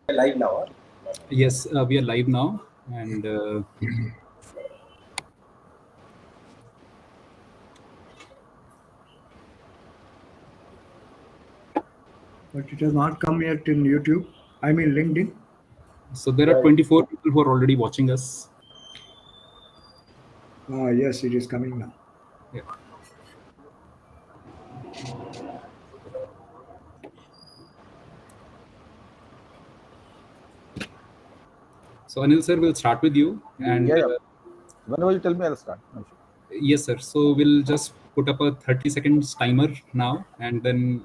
Live now. Huh? Yes, we are live now, and But it has not come yet in YouTube. I mean LinkedIn. so there are 24 people who are already watching us. Yes, it is coming now. Yeah. So Anil sir, we'll start with you, and Yeah. Whenever you tell me, I'll start. No issue. yes, sir. So we'll just put up a 30 seconds timer now, and then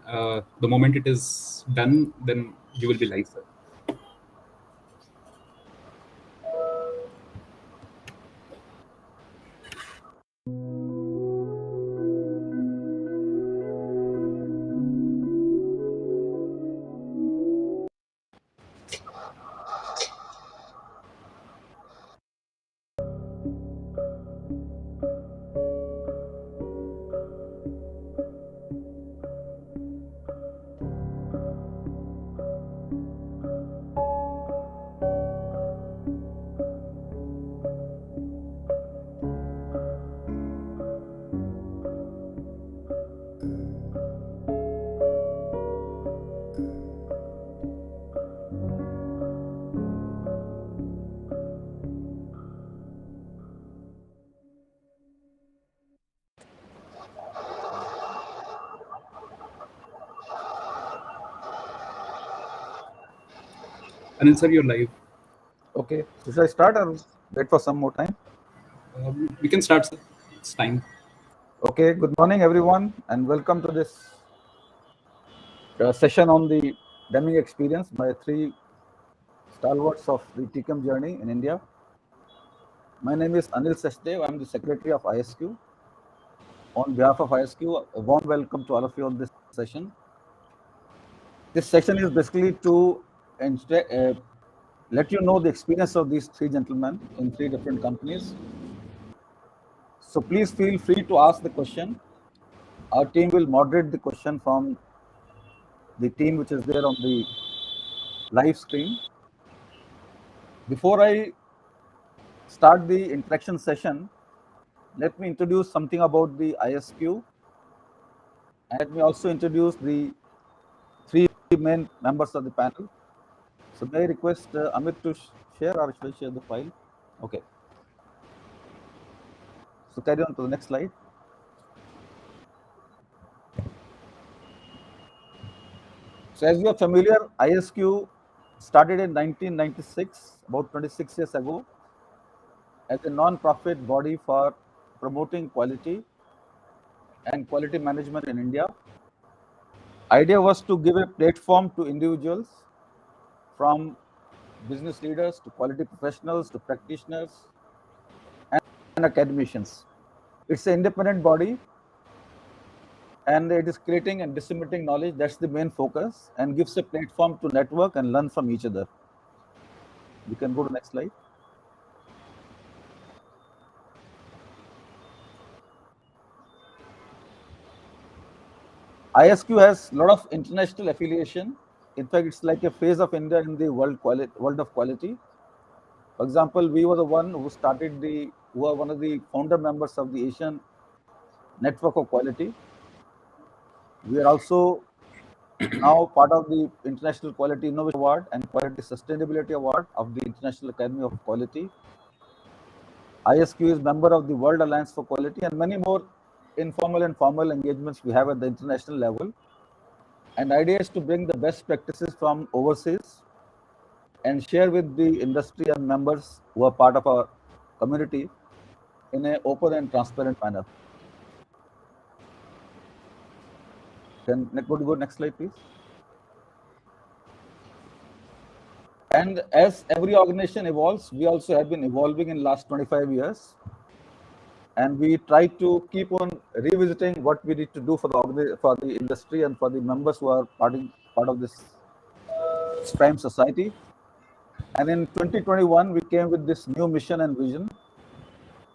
the moment it is done, then you will be live, sir. Anil sir, you're live. Okay. So should I start or wait for some more time? We can start, sir. It's time. Okay. Good morning, everyone, and welcome to this session on the Deming experience by three stalwarts of the Telecom journey in India. My name is Anil Sachdev. I'm the Secretary of ISQ. On behalf of ISQ, a warm welcome to all of you on this session. This session is basically to let you know the experience of these three gentlemen in three different companies. So please feel free to ask the question. Our team will moderate the question from the team which is there on the live screen. Before I start the interaction session, let me introduce something about the ISQ, and let me also introduce the three main members of the panel. So may I request Amit to share, or should I share the file? Okay. So carry on to the next slide. So as you are familiar, ISQ started in 1996, about 26 years ago, as a non-profit body for promoting quality and quality management in India. Idea was to give a platform to individuals, from business leaders to quality professionals to practitioners and academicians. It's an independent body, and it is creating and disseminating knowledge. That's the main focus, and gives a platform to network and learn from each other. You can go to the next slide. ISQ has a lot of international affiliation. In fact, it's like a face of India in the world of quality. For example, we were the one who who are one of the founder members of the Asian Network of Quality. We are also now part of the International Quality Innovation Award and Quality Sustainability Award of the International Academy of Quality. ISQ is member of the World Alliance for Quality, and many more informal and formal engagements we have at the international level. And the idea is to bring the best practices from overseas and share with the industry and members who are part of our community in an open and transparent manner. Can go next slide, please. And as every organization evolves, we also have been evolving in the last 25 years. And we try to keep on revisiting what we need to do for the industry and for the members who are part of this prime society. And in 2021, we came with this new mission and vision.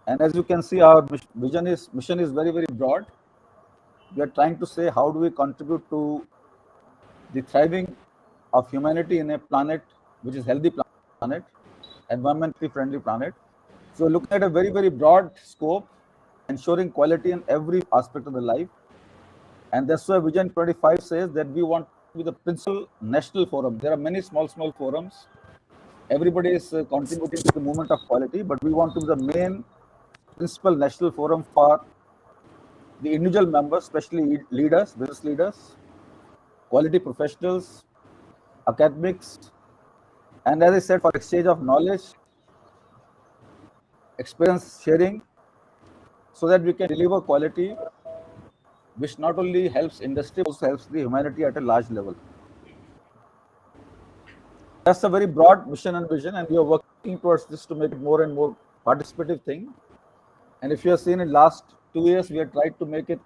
And as you can see, our mission is very, very broad. We are trying to say, how do we contribute to the thriving of humanity in a planet which is healthy planet, environmentally friendly planet. So looking at a very, very broad scope, ensuring quality in every aspect of the life. And that's why Vision 25 says that we want to be the principal national forum. There are many small forums. Everybody is contributing to the movement of quality, but we want to be the main principal national forum for the individual members, especially leaders, business leaders, quality professionals, academics, and as I said, for exchange of knowledge, experience sharing, so that we can deliver quality which not only helps industry, also helps the humanity at a large level. That's a very broad mission and vision, and we are working towards this to make it more and more participative thing. And if you have seen in last 2 years, we have tried to make it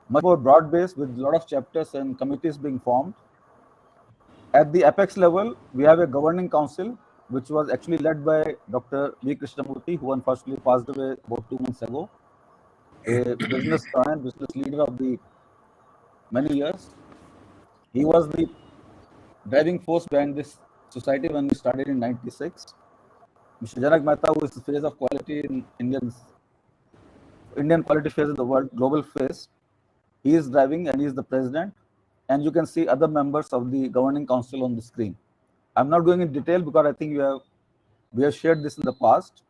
much more broad-based with a lot of chapters and committees being formed. At the apex level, we have a governing council, which was actually led by Dr. V. Krishnamurthy, who unfortunately passed away about 2 months ago, a business leader of the many years. He was the driving force behind this society when we started in 96. Mr. Janak Mehta, who is the face of quality in Indian quality face in the world, global face, he is driving and he is the president. And you can see other members of the governing council on the screen. I'm not going in detail because I think we have shared this in the past.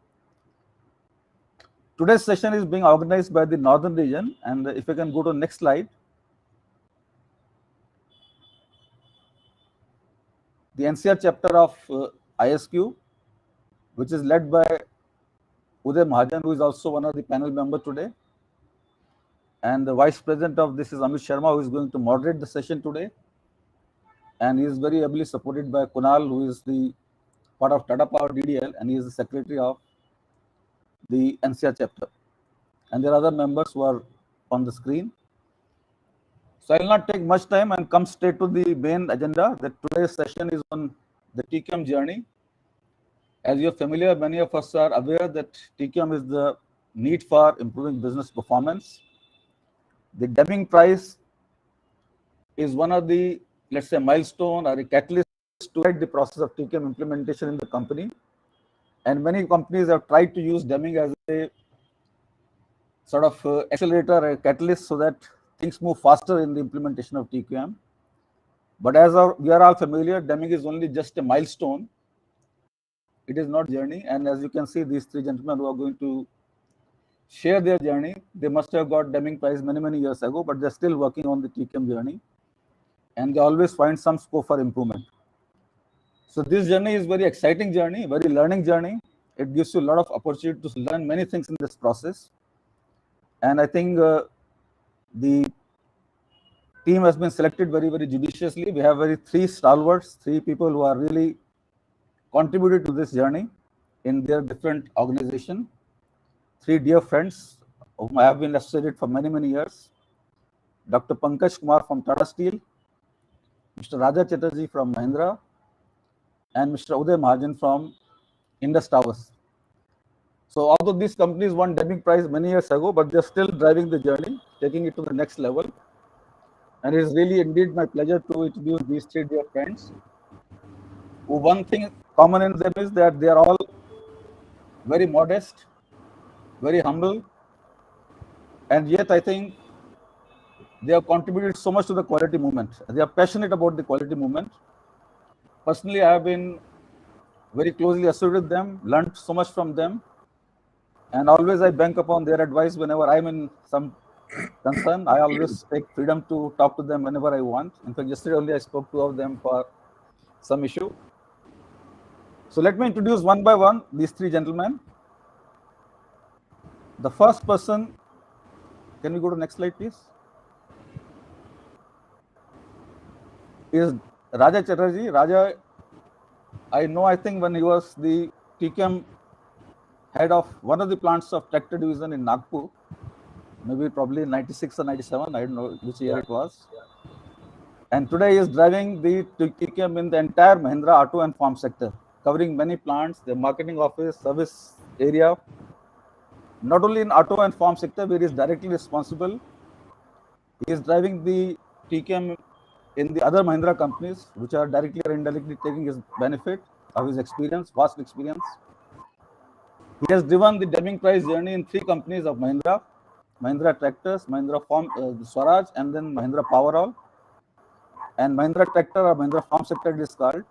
Today's session is being organized by the Northern region, and if you can go to the next slide. The NCR chapter of ISQ, which is led by Uday Mahajan, who is also one of the panel members today. And the vice president of this is Amit Sharma, who is going to moderate the session today. And he is very ably supported by Kunal, who is the part of Tata Power DDL, and he is the secretary of the NCR chapter. And there are other members who are on the screen. So I will not take much time and come straight to the main agenda. That today's session is on the TCM journey. As you're familiar, many of us are aware that TCM is the need for improving business performance. The Deming prize is one of the, let's say, milestone or a catalyst to guide the process of TCM implementation in the company. And many companies have tried to use Deming as a sort of accelerator, a catalyst, so that things move faster in the implementation of TQM. But as we are all familiar, Deming is only just a milestone. It is not journey. And as you can see, these three gentlemen who are going to share their journey, they must have got Deming prize many, many years ago, but they're still working on the TQM journey. And they always find some scope for improvement. So this journey is very exciting journey, very learning journey. It gives you a lot of opportunity to learn many things in this process. And I think the team has been selected very, very judiciously. We have three stalwarts, three people who are really contributed to this journey in their different organization. Three dear friends whom I have been associated for many, many years. Dr. Pankaj Kumar from Tata Steel, Mr. Raja Chatterjee from Mahindra, and Mr. Uday Mahajan from Indus Towers. So although these companies won Deming prize many years ago, but they're still driving the journey, taking it to the next level. And it is really indeed my pleasure to introduce these three dear friends. One thing common in them is that they are all very modest, very humble, and yet I think they have contributed so much to the quality movement. They are passionate about the quality movement. Personally, I have been very closely associated with them, learned so much from them, and always I bank upon their advice whenever I'm in some concern. I always take freedom to talk to them whenever I want. In fact, yesterday only I spoke to two of them for some issue. So let me introduce one by one these three gentlemen. The first person, can we go to the next slide, please? Is Raja Chatterjee. Raja, I think when he was the TCM head of one of the plants of tractor division in Nagpur, maybe probably 96 or 97, I don't know which year it was. And today he is driving the TCM in the entire Mahindra auto and farm sector, covering many plants, the marketing office, service area. Not only in auto and farm sector, where he is directly responsible, he is driving the TCM in the other Mahindra companies, which are directly or indirectly taking his benefit of his experience, vast experience. He has driven the Deming Prize journey in 3 companies of Mahindra: Mahindra Tractors, Mahindra Swaraj, and then Mahindra Powerall. And Mahindra Tractor or Mahindra Farm Sector it is called.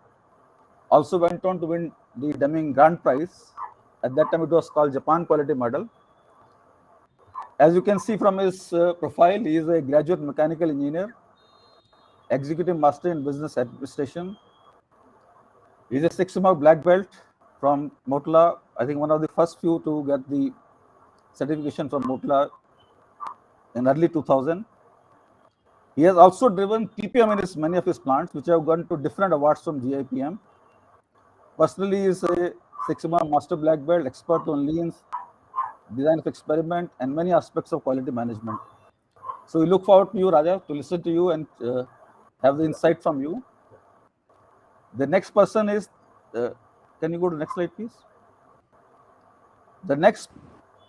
Also went on to win the Deming Grand Prize. At that time, it was called Japan Quality Medal. As you can see from his profile, he is a graduate mechanical engineer, executive master in business administration. He is a 6 Sigma black belt from Motla. I think one of the first few to get the certification from Motla in early 2000. He has also driven TPM in many of his plants, which have gone to different awards from GIPM. Personally, he is a 6 Sigma master black belt, expert on leans, design of experiment, and many aspects of quality management. So we look forward to you, Raja, to listen to you and have the insight from you. The next person is, can you go to the next slide, please? The next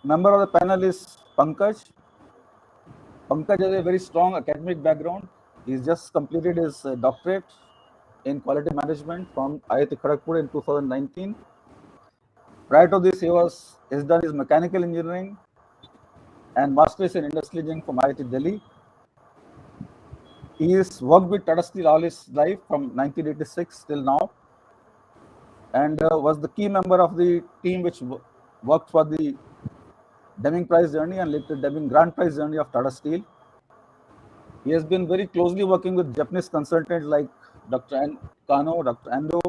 member of the panel is Pankaj. Pankaj has a very strong academic background. He's just completed his doctorate in quality management from IIT Kharagpur in 2019. Prior to this, he's done his mechanical engineering and master's in industrial engineering from IIT Delhi. He has worked with Tata Steel all his life from 1986 till now, and was the key member of the team which worked for the Deming Prize journey and later Deming Grand Prize journey of Tata Steel. He has been very closely working with Japanese consultants like Dr. Kano, Dr. Ando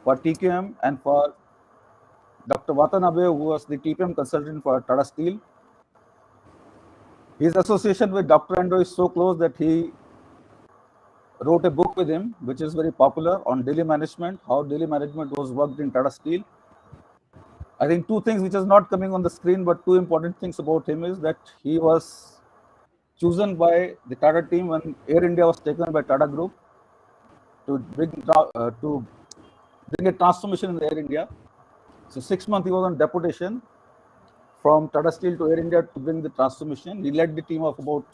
for TQM, and for Dr. Watanabe, who was the TPM consultant for Tata Steel. His association with Dr. Ando is so close that he wrote a book with him, which is very popular, on daily management, how daily management was worked in Tata Steel. I think 2 things which is not coming on the screen, but 2 important things about him is that he was chosen by the Tata team when Air India was taken by Tata Group to bring a transformation in the Air India. So 6 months he was on deputation from Tata Steel to Air India to bring the transformation. He led the team of about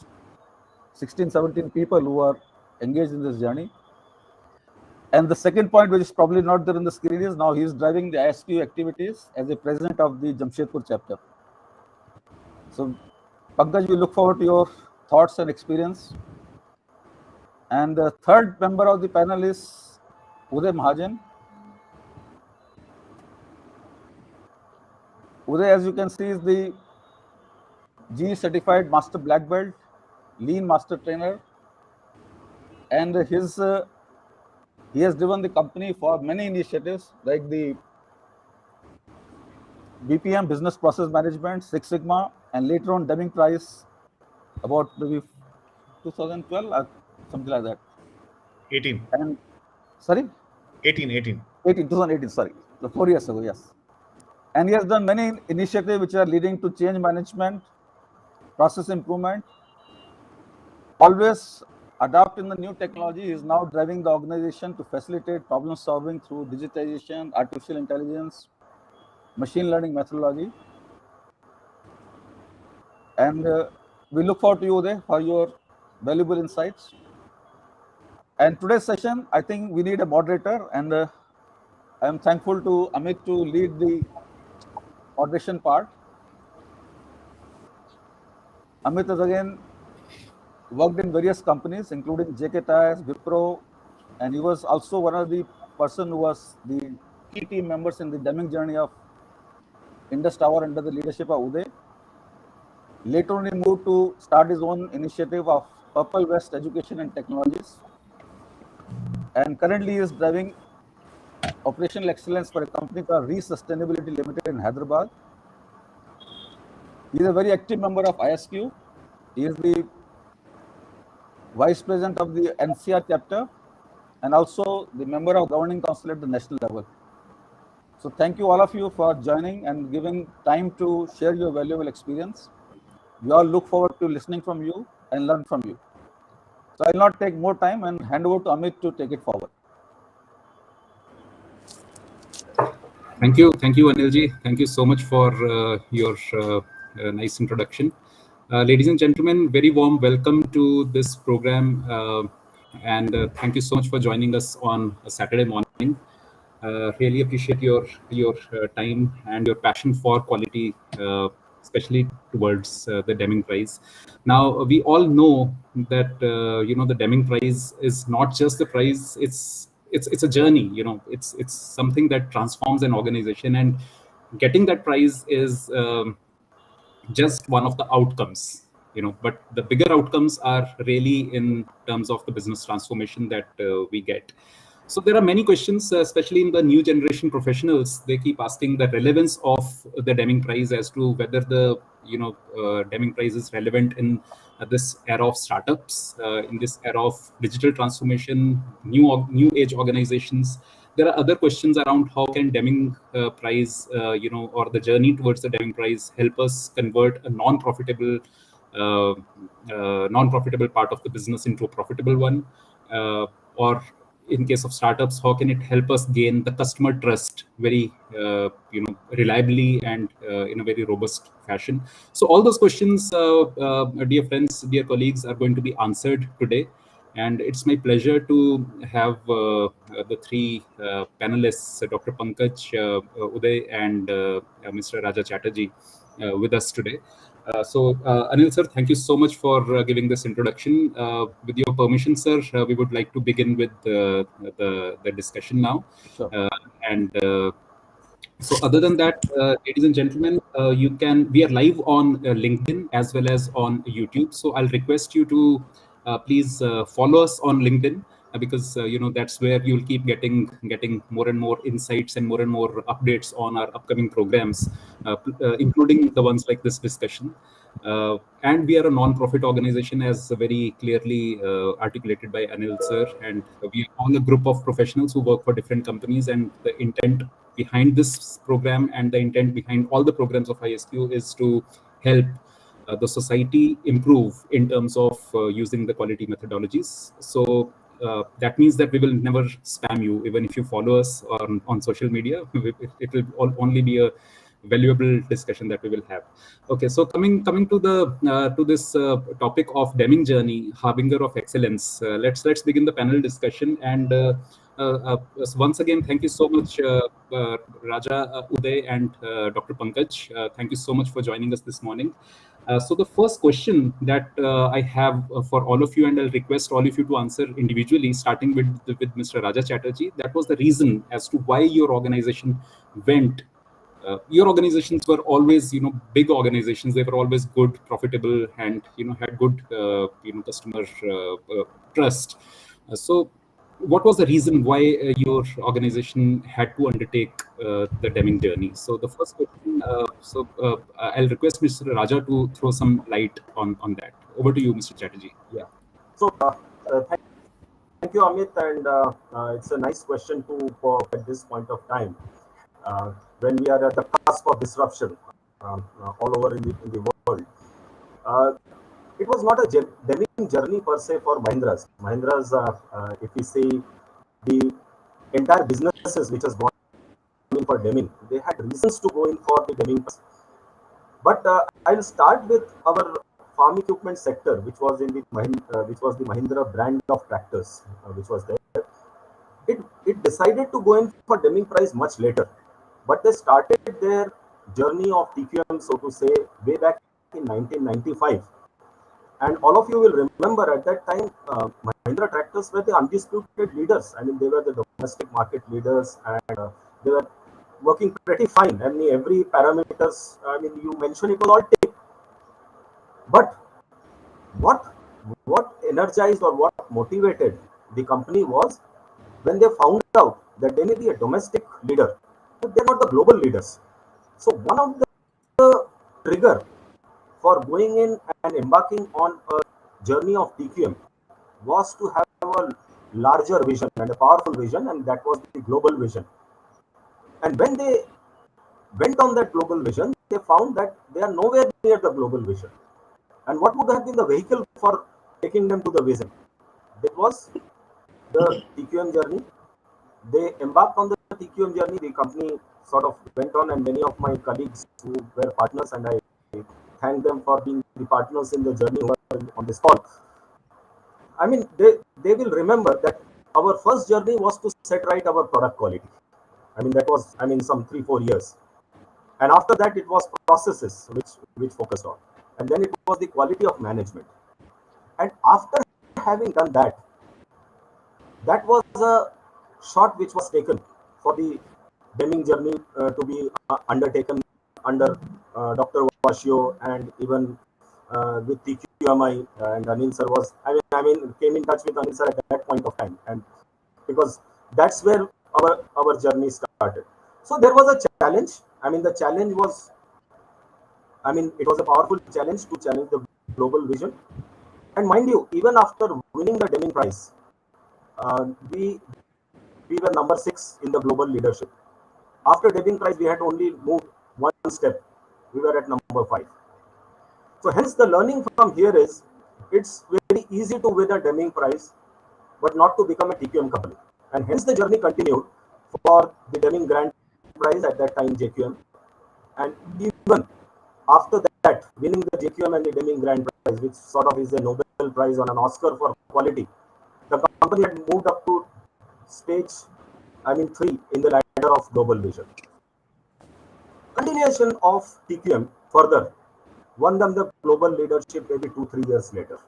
16, 17 people who are engaged in this journey. And the second point, which is probably not there in the screen, is now he is driving the ISQ activities as the president of the Jamshedpur chapter. So, Pankaj, we look forward to your thoughts and experience. And the third member of the panel is Uday Mahajan. Uday, as you can see, is the GE certified master black belt, lean master trainer, and he has driven the company for many initiatives like the BPM, business process management, 6 Sigma, and later on Deming Prize about maybe 2012 or something like that. 18. And sorry? 2018, sorry. So 4 years ago, yes. And he has done many initiatives which are leading to change management, process improvement, always adopting the new technology. He is now driving the organization to facilitate problem solving through digitization, artificial intelligence, machine learning methodology. And we look forward to you, Uday, for your valuable insights. And today's session, I think we need a moderator, and I am thankful to Amit to lead the moderation part. Amit has again worked in various companies, including JK Tires, Wipro, and he was also one of the person who was the key team members in the Deming journey of Indus Tower under the leadership of Uday. Later on, he moved to start his own initiative of Purple West Education and Technologies. And currently, he is driving operational excellence for a company called Re-Sustainability Limited in Hyderabad. He is a very active member of ISQ. He is the Vice President of the NCR chapter and also the member of Governing Council at the national level. So thank you all of you for joining and giving time to share your valuable experience. We all look forward to listening from you and learn from you. So I will not take more time and hand over to Amit to take it forward. Thank you, Anilji. Thank you so much for your nice introduction. Ladies and gentlemen, very warm welcome to this program and thank you so much for joining us on a Saturday morning. Really appreciate your time and your passion for quality, especially towards the Deming Prize. Now we all know that the Deming Prize is not just the prize; it's a journey. It's something that transforms an organization, and getting that prize is just one of the outcomes. But the bigger outcomes are really in terms of the business transformation that we get. So there are many questions, especially in the new generation professionals. They keep asking the relevance of the Deming Prize as to whether the Deming Prize is relevant in this era of startups, in this era of digital transformation, new age organizations. There are other questions around how can Deming Prize, or the journey towards the Deming Prize help us convert a uh, non-profitable part of the business into a profitable one, or in case of startups, how can it help us gain the customer trust very reliably and in a very robust fashion. So all those questions, dear friends, dear colleagues, are going to be answered today, and it's my pleasure to have the three panelists, Dr. Pankaj, Uday, and Mr. Raja Chatterjee, with us today. Anil sir, thank you so much for giving this introduction. With your permission, sir, we would like to begin with the discussion now. Sure. And So other than that, ladies and gentlemen, we are live on LinkedIn as well as on YouTube. So I'll request you to please follow us on LinkedIn, because that's where you'll keep getting more and more insights and more updates on our upcoming programs, including the ones like this discussion. And we are a non-profit organization, as very clearly articulated by Anil sir, and we are all a group of professionals who work for different companies, and the intent behind this program and the intent behind all the programs of ISQ is to help the society improve in terms of using the quality methodologies. So that means that we will never spam you, even if you follow us on social media. It will only be a valuable discussion that we will have. Okay, so coming to the to this topic of Deming journey, harbinger of excellence. Let's begin the panel discussion. And once again, thank you so much, Raja, Uday, and Dr. Pankaj. Thank you so much for joining us this morning. So the first question that I have for all of you, and I'll request all of you to answer individually, starting with Mr. Raja Chatterjee. That was the reason as to why your organization went. Your organizations were always, big organizations. They were always good, profitable, and had good, customer trust. So what was the reason why your organization had to undertake the Deming journey? So the first question, I'll request Mr. Raja to throw some light on that. Over to you, Mr. Chatterjee. Yeah. So thank you, Amit, and it's a nice question for at this point of time, when we are at the cusp of disruption all over in the world. Uh, it was not a Deming journey per se for Mahindras. Mahindras, if we see the entire businesses which has gone in for Deming, they had reasons to go in for the Deming. But I'll start with our farm equipment sector, which was in the which was the Mahindra brand of tractors, which was there. It decided to go in for Deming Prize much later, but they started their journey of TQM, so to say, way back in 1995. And all of you will remember at that time, Mahindra tractors were the undisputed leaders. I mean, they were the domestic market leaders, and they were working pretty fine. I mean, every parameters, I mean, you mentioned it was all tick. But what what energized or what motivated the company was when they found out that they may be a domestic leader, but they're not the global leaders. So one of the trigger for going in and embarking on a journey of TQM was to have a larger vision and a powerful vision, and that was the global vision. And when they went on that global vision, they found that they are nowhere near the global vision. And what would have been the vehicle for taking them to the vision? It was the TQM journey. They embarked on the TQM journey. The company sort of went on, and many of my colleagues who were partners, and I thank them for being the partners in the journey who are on this call. I mean, they will remember that our first journey was to set right our product quality. I mean, that was, I mean, some 3-4 years. And after that, it was processes which focused on. And then it was the quality of management. And after having done that, that was a shot which was taken for the Deming journey to be undertaken under Dr. Washio, and even with TQMI, and Anil sir was, I mean, came in touch with Anil sir at that point of time, and because that's where our journey started. So there was a challenge. I mean, the challenge was, I mean, it was a powerful challenge to challenge the global vision. And mind you, even after winning the Deming Prize, uh, we we were number 6 in the global leadership. After Deming Prize, we had only moved one step. We were at number 5. So hence the learning from here is, it's very easy to win a Deming Prize, but not to become a TQM company. And hence the journey continued for the Deming Grand Prize, at that time JQM. And even after that, winning the JQM and the Deming Grand Prize, which sort of is a Nobel Prize or an Oscar for quality, the company had moved up to stage, I mean, 3 in the ladder of global vision. Continuation of TQM further won them the global leadership maybe 2-3 years later,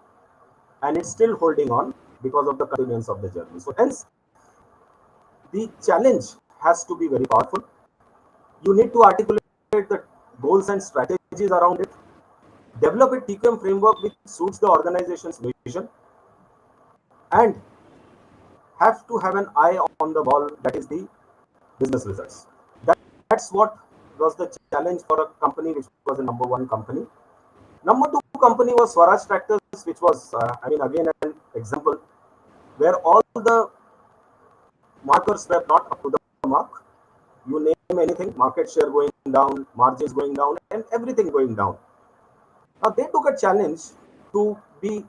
and it's still holding on because of the continuance of the journey. So hence the challenge has to be very powerful. You need to articulate the goals and strategies around it, develop a TQM framework which suits the organization's vision, and have to have an eye on the ball, that is the business results. That's what was the challenge for a company which was a number 1 company. Number 2 company was Swaraj Tractors, which was, I mean, again an example where all the markers were not up to the mark. You name anything, market share going down, margins going down, and everything going down. Now they took a challenge to be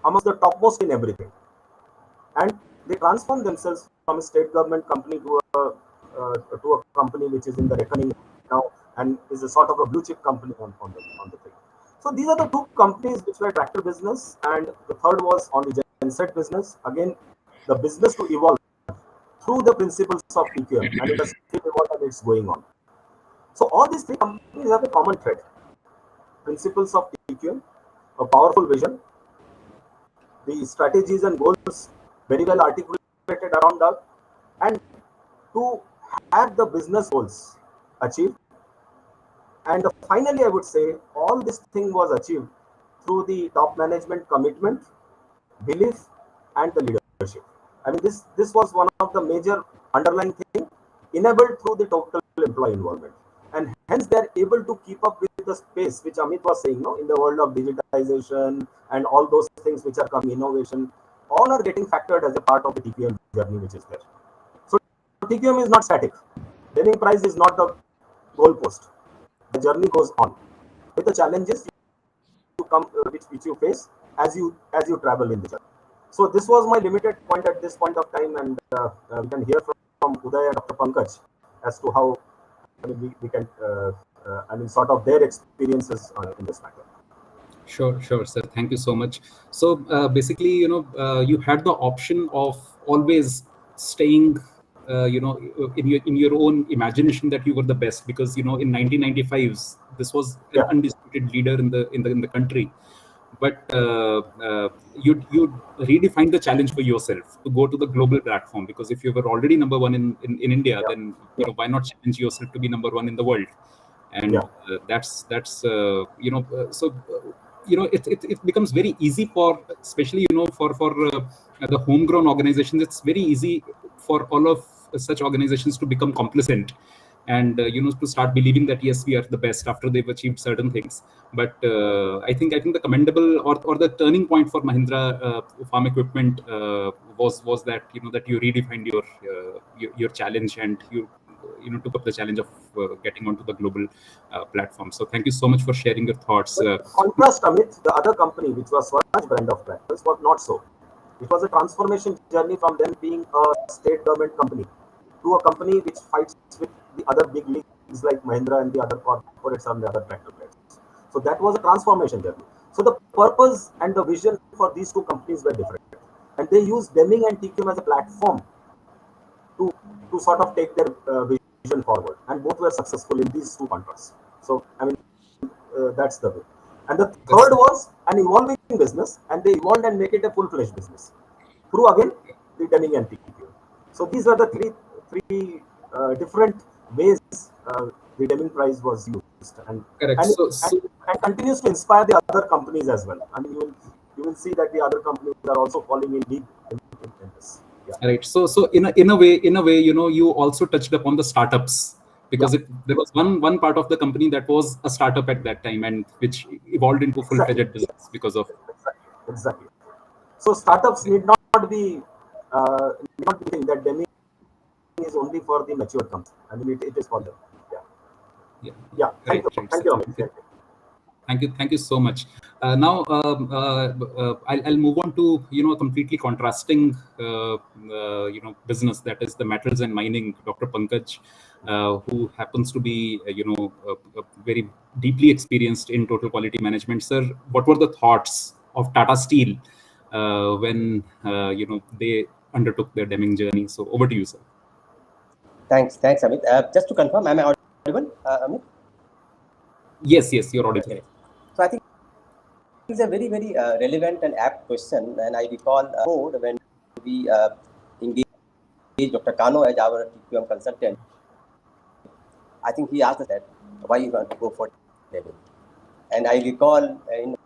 amongst the topmost in everything, and they transformed themselves from a state government company to a company which is in the reckoning now, and is a sort of a blue chip company on the thing. So these are the 2 companies which were tractor business, and the third was on the genset business. Again, the business to evolve through the principles of TQM, and it has still evolved and it's going on. So all these 3 companies have a common thread: principles of TQM, a powerful vision, the strategies and goals very well articulated around that, and to have the business goals achieved. And finally, I would say all this thing was achieved through the top management commitment, belief, and the leadership. I mean, this was one of the major underlying thing, enabled through the total employee involvement, and hence they are able to keep up with the space which Amit was saying, no, in the world of digitalization and all those things which are coming, innovation, all are getting factored as a part of the TQM journey which is there. So TQM is not static. Deming Prize is not the goalpost. The journey goes on with the challenges you come which you face as you travel in the journey. So this was my limited point at this point of time, and we can hear from Uday and Dr. Pankaj as to how, I mean, we can I mean, sort of their experiences in this matter. Sure, sir. Thank you so much. So basically, you had the option of always staying, in your own imagination that you were the best, because in 1995s this was an undisputed leader in the country. But you redefined the challenge for yourself to go to the global platform, because if you were already number 1 in India, then why not challenge yourself to be number 1 in the world? And that's so it becomes very easy for, especially for the homegrown organizations. It's very easy for all of such organizations to become complacent, and to start believing that yes, we are the best after they've achieved certain things. But I think the commendable or the turning point for Mahindra Farm Equipment was that that you redefined your challenge, and you took up the challenge of getting onto the global platform. So thank you so much for sharing your thoughts. Contrast, Amit, the other company which was Swaraj brand of tractors was not so. It was a transformation journey from them being a state government company to a company which fights with the other big leagues like Mahindra and the other corporates and the other tractor players. So that was a transformation journey. So the purpose and the vision for these 2 companies were different. and they use Deming and TQM as a platform to sort of take their vision forward, and both were successful in these two contracts. So I mean, that's the way. And the third was an evolving business, and they evolved and make it a full-fledged business through again the Deming and TQM. So these were the three different ways the Deming prize was used, and Correct. and continues to inspire the other companies as well. I mean, you will see that the other companies are also falling in league in this. Yeah. Right. So in a way, you also touched upon the startups, because there was one part of the company that was a startup at that time, and which evolved into full-fledged business because of. Exactly. So startups need not be think that Deming is only for the mature companies. I mean, it is for them. Yeah. Thank you. Right. Thank you, Amit. Thank you so much. Now I'll move on to a completely contrasting business, that is the metals and mining. Dr. Pankaj, who happens to be very deeply experienced in total quality management. Sir, what were the thoughts of Tata Steel when they undertook their Deming journey? So over to you, sir. Thanks, Amit. Just to confirm, am I audible, Amit? Yes, you're audible. Okay. So I think it's a very, very relevant and apt question. And I recall when we engaged Dr. Kano as our TQM consultant, I think he asked us that why you want to go for Deming. And I recall in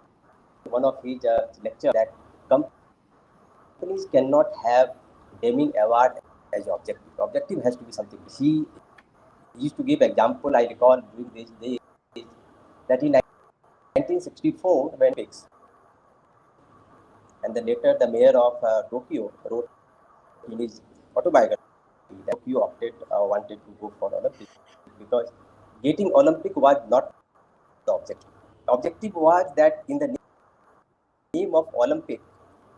one of his lectures that companies cannot have Deming award as objective. Objective has to be something. He used to give example. I recall during this day that in 1964 when Olympics, and then later the mayor of Tokyo wrote in his autobiography that Tokyo wanted to go for Olympics because getting Olympic was not the objective. The objective was that in the name of Olympic,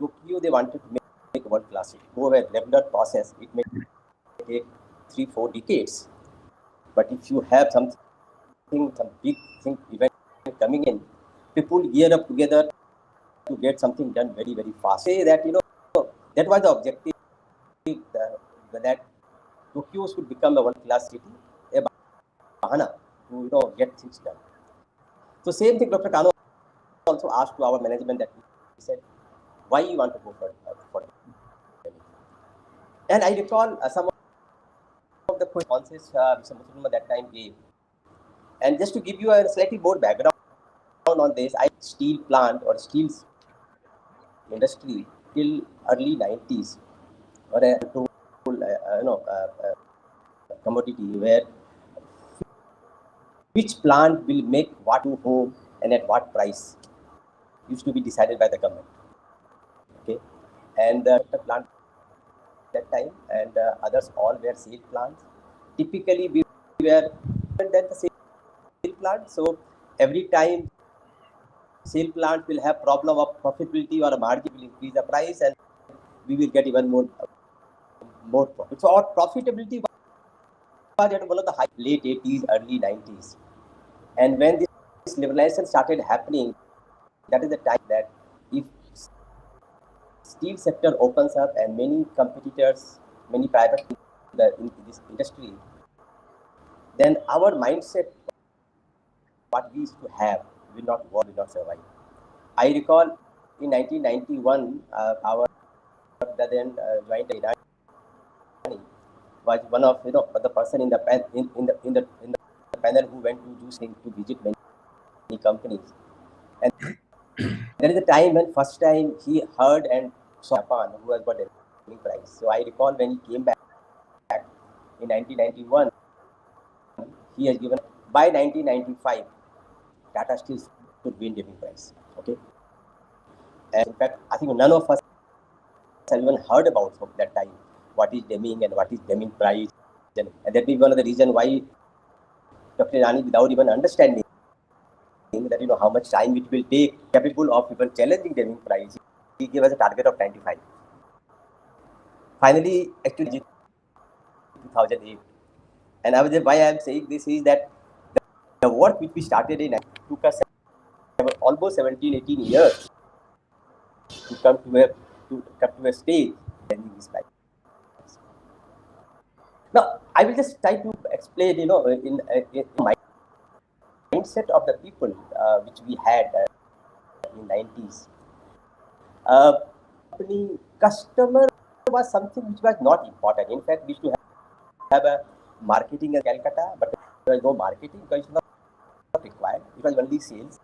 Tokyo they wanted to make world class city. Go a regular process, it may take 3-4 decades. But if you have some big thing event coming in, people gear up together to get something done very, very fast. Say that that was the objective, that Tokyo should become a world-class city, a bahana to get things done. So same thing Dr. Kano also asked to our management, that he said, why you want to go for Deming? And I recall some of the responses Mr. Muthuruma that time gave. And just to give you a slightly more background on this, steel plant or steel industry till early 90s, or a commodity where which plant will make what to home and at what price used to be decided by the government. Okay, and the plant that time and others all were sale plants. Typically, we were than the sale plant. So every time sale plant will have problem of profitability or a margin, will increase the price and we will get even more profit. So our profitability was at one of the high late 80s, early 90s. And when this liberalization started happening, that is the time that if steel sector opens up and many competitors, many private in this industry, then our mindset, what we used to have, will not work, will not survive. I recall in 1991, our then joint Irani was one of the person in the panel who went to do things, to visit many companies. And there is a time when first time he heard and saw Japan, who has got a Deming prize. So I recall when he came back in 1991, he has given, by 1995, Tata Steel should win Deming prize. Okay. And in fact, I think none of us even heard about from that time what is Deming and what is Deming prize. And that may be one of the reasons why Dr. Irani, without even understanding that how much time it will take, capable of even challenging Deming prize, he gave us a target of 95. Finally, actually, 2008. And why I am saying this is that the work which we started in took us almost 17-18 years to come to to come to a stage in these slides. Now, I will just try to explain, in mindset of the people which we had in 90s. Customer was something which was not important. In fact, we used to have a marketing in Calcutta, but there was no marketing because it was not required. It was only sales.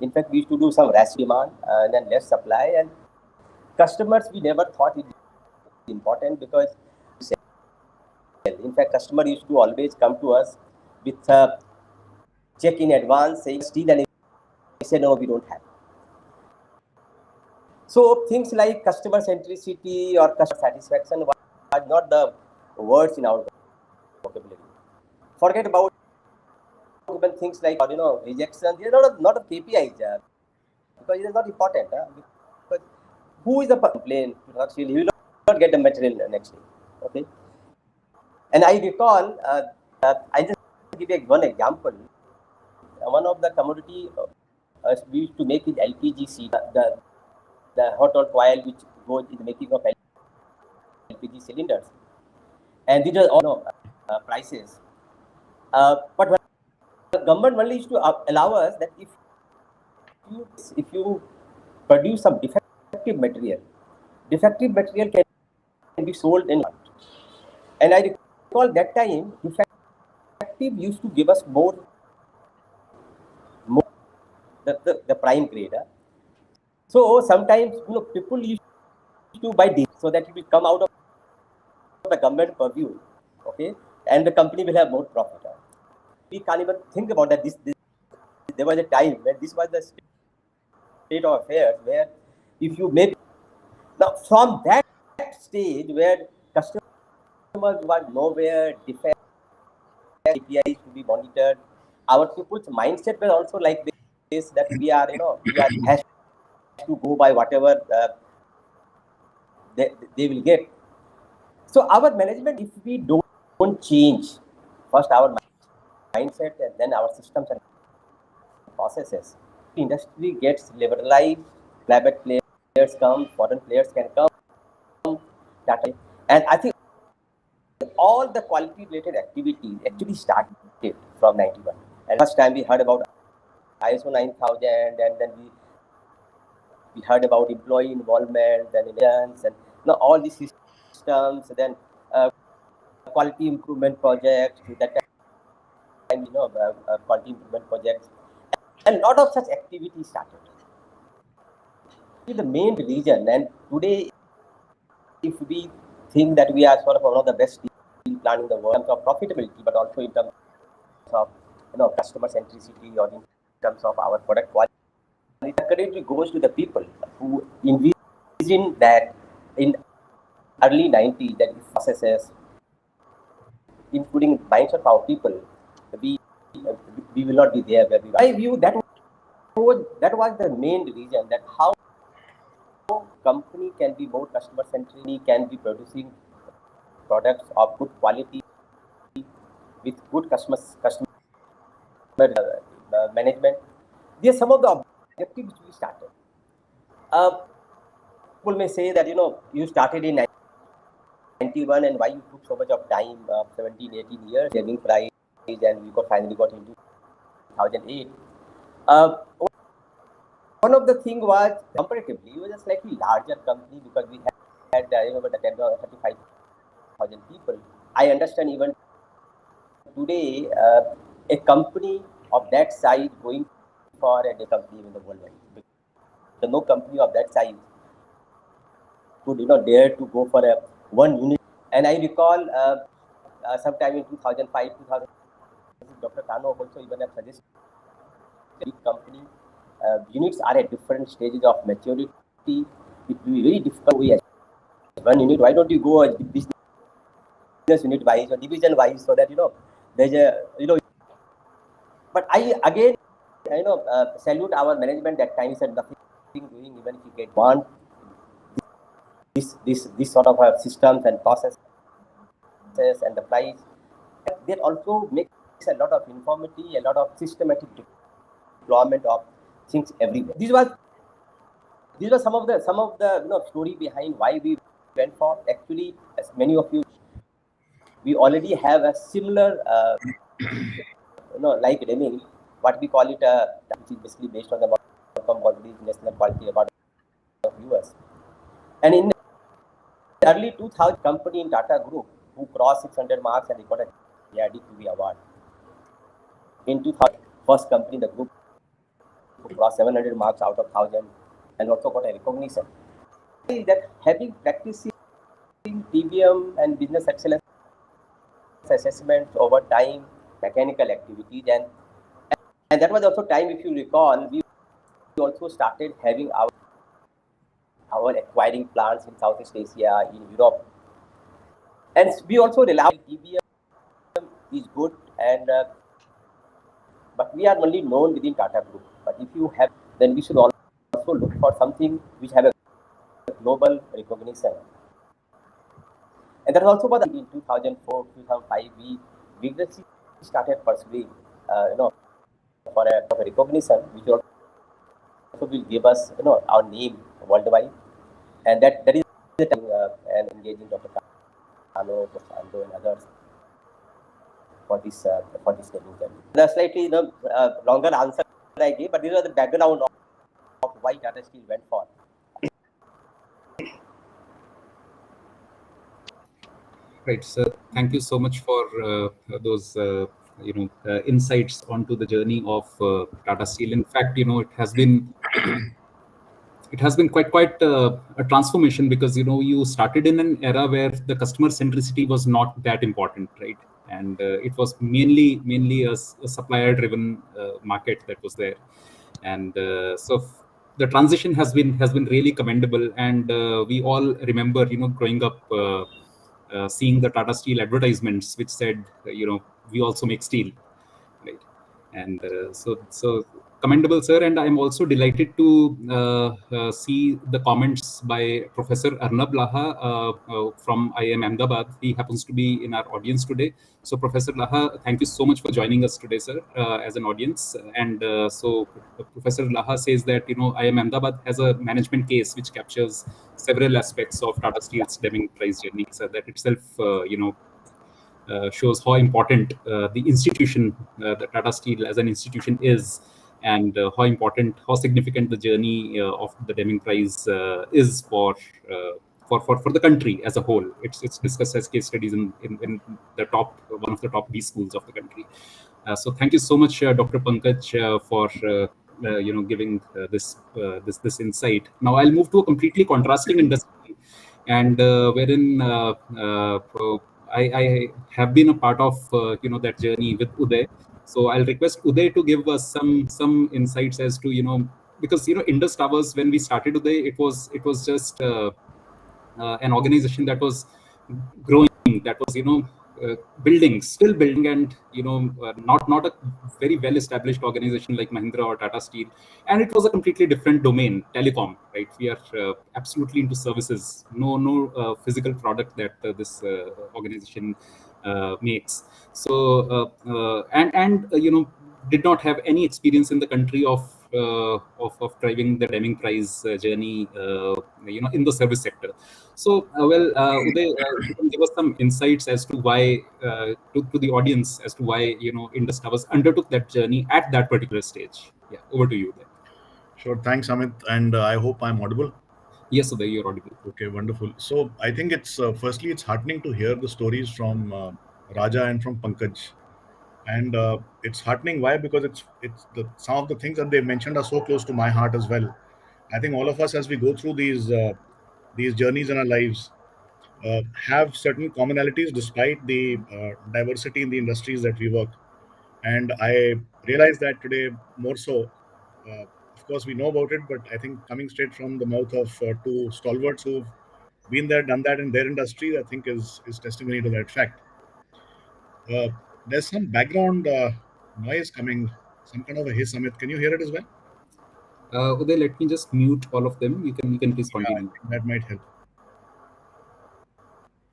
In fact, we used to do some rash demand and then less supply, and customers we never thought it important because in fact customer used to always come to us with a check in advance saying steel, and we say no, we don't have. So things like customer centricity or customer satisfaction was not the words in our vocabulary. Forget about even things like rejection. There are not a KPIs because it is not important. Because who is the complaint? He will not get the material next day. Okay. And I recall, I just give you one example. One of the commodity we used to make is LPG, the hot rolled coil which goes in the making of LPG cylinders, and these are all prices. But the government only used to allow us that if you produce some defective material can be sold in. And I recall that time defective used to give us more the prime grade. So sometimes people used to buy this so that it will come out of the government purview, okay, and the company will have more profit. We can't even think about that. There was a time when this was the state of affairs where if you make now from that stage where customers were nowhere, defect APIs to be monitored, our people's mindset was also like this, that we are has to go by whatever they will get. So our management, if we don't change first our mindset and then our systems and processes, the industry gets liberalized, private players come, foreign players can come, Tata, and I think all the quality related activities actually started from 91. And first time we heard about ISO 9000, and then we heard about employee involvement, then emissions, and all these systems, then quality improvement projects, that time, quality improvement projects, and a lot of such activities started. The main reason, and today, if we think that we are sort of one of the best steel plant in the world in terms of profitability, but also in terms of customer centricity or in terms of our product quality, it currently goes to the people who envision that in early 90s that processes, including minds of our people, we will not be there where we are. I view that was the main reason, that how company can be more customer centric, can be producing products of good quality with good customer management. These are some of the objectives we started. People may say that you started in 91 and why you took so much of time, 17, 18 years, saving price, and we finally got into 2008. One of the things was comparatively, it was a slightly larger company because we had 35,000 people. I understand even today a company of that size going for a company in the world, so no company of that size could dare to go for a one unit. And I recall sometime in 2005, 2006, Dr. Kano also even have suggested big company units are at different stages of maturity. It will be very difficult as one unit. Why don't you go as business unit wise or division wise, so that there's a But I again salute our management that time. Said nothing doing, even if you get one this sort of systems and processes and the price. That also makes a lot of informativity, a lot of systematic deployment of things everywhere. This was these are some of the story behind why we went for. Actually, as many of you, we already have a similar like Deming, what we call it, which is basically based on the national quality award of US. And in the early 2000, company in Tata Group who crossed 600 marks and they got a JID award. In 2000, first company in the group who crossed 700 marks out of 1000 and also got a recognition. That having practicing TBM and business excellence assessment over time, mechanical activities, and that was also time, if you recall, we also started having our acquiring plants in Southeast Asia, in Europe, and we also rely on TBM is good, and but we are only known within Tata Group. But if you have, then we should also look for something which have a global recognition. And that also was in 2004, 2005, we vigorously started pursuing, for a recognition, which also will give us, our name worldwide. And that is the time and engaging Dr. Kano, Ando, and others for this training journey. The slightly longer answer I gave, but these are the background of why Tata Steel went for. Right, sir. Thank you so much for those insights onto the journey of Tata Steel. In fact, it has been quite a transformation, because you started in an era where the customer centricity was not that important, right? And it was mainly a supplier driven market that was there, and the transition has been really commendable. And we all remember growing up seeing the Tata Steel advertisements which said we also make steel, right? And so commendable, sir. And I'm also delighted to see the comments by Professor Arnab Laha from IIM Ahmedabad. He happens to be in our audience today. So Professor Laha, thank you so much for joining us today, sir, as an audience. And so Professor Laha says that IIM Ahmedabad has a management case which captures several aspects of Tata Steel's Deming Prize journey. So that itself shows how important the institution, the Tata Steel as an institution is, and how significant the journey of the Deming Prize is for the country as a whole. It's discussed as case studies in the one of the top B schools of the country. So thank you so much, Dr. Pankaj, for giving this insight. Now I'll move to a completely contrasting industry, and wherein I have been a part of that journey with Uday. So I'll request Uday to give us some insights as to because Indus Towers, when we started, Uday, it was just an organization that was growing, that was still building, and not a very well established organization like Mahindra or Tata Steel. And it was a completely different domain, telecom, right? We are absolutely into services, no physical product that this organization makes. So did not have any experience in the country of driving the Deming Prize journey, in the service sector. So, Uday, you can give us some insights as to why, to the audience, as to why Indus Towers undertook that journey at that particular stage. Yeah, over to you, Uday. Sure. Thanks, Amit. And I hope I'm audible. Yes, Uday, you're audible. Okay, wonderful. So I think it's firstly it's heartening to hear the stories from Raja and from Pankaj, and it's heartening. Why? Because some of the things that they mentioned are so close to my heart as well. I think all of us, as we go through these journeys in our lives, have certain commonalities despite the diversity in the industries that we work. And I realize that today more so. Of course, we know about it, but I think coming straight from the mouth of two stalwarts who've been there, done that in their industry, I think is testimony to that fact. There's some background noise coming, some kind of a hiss, Amit. Can you hear it as well? Uday, let me just mute all of them. You can please Yeah, I continue. think that might help.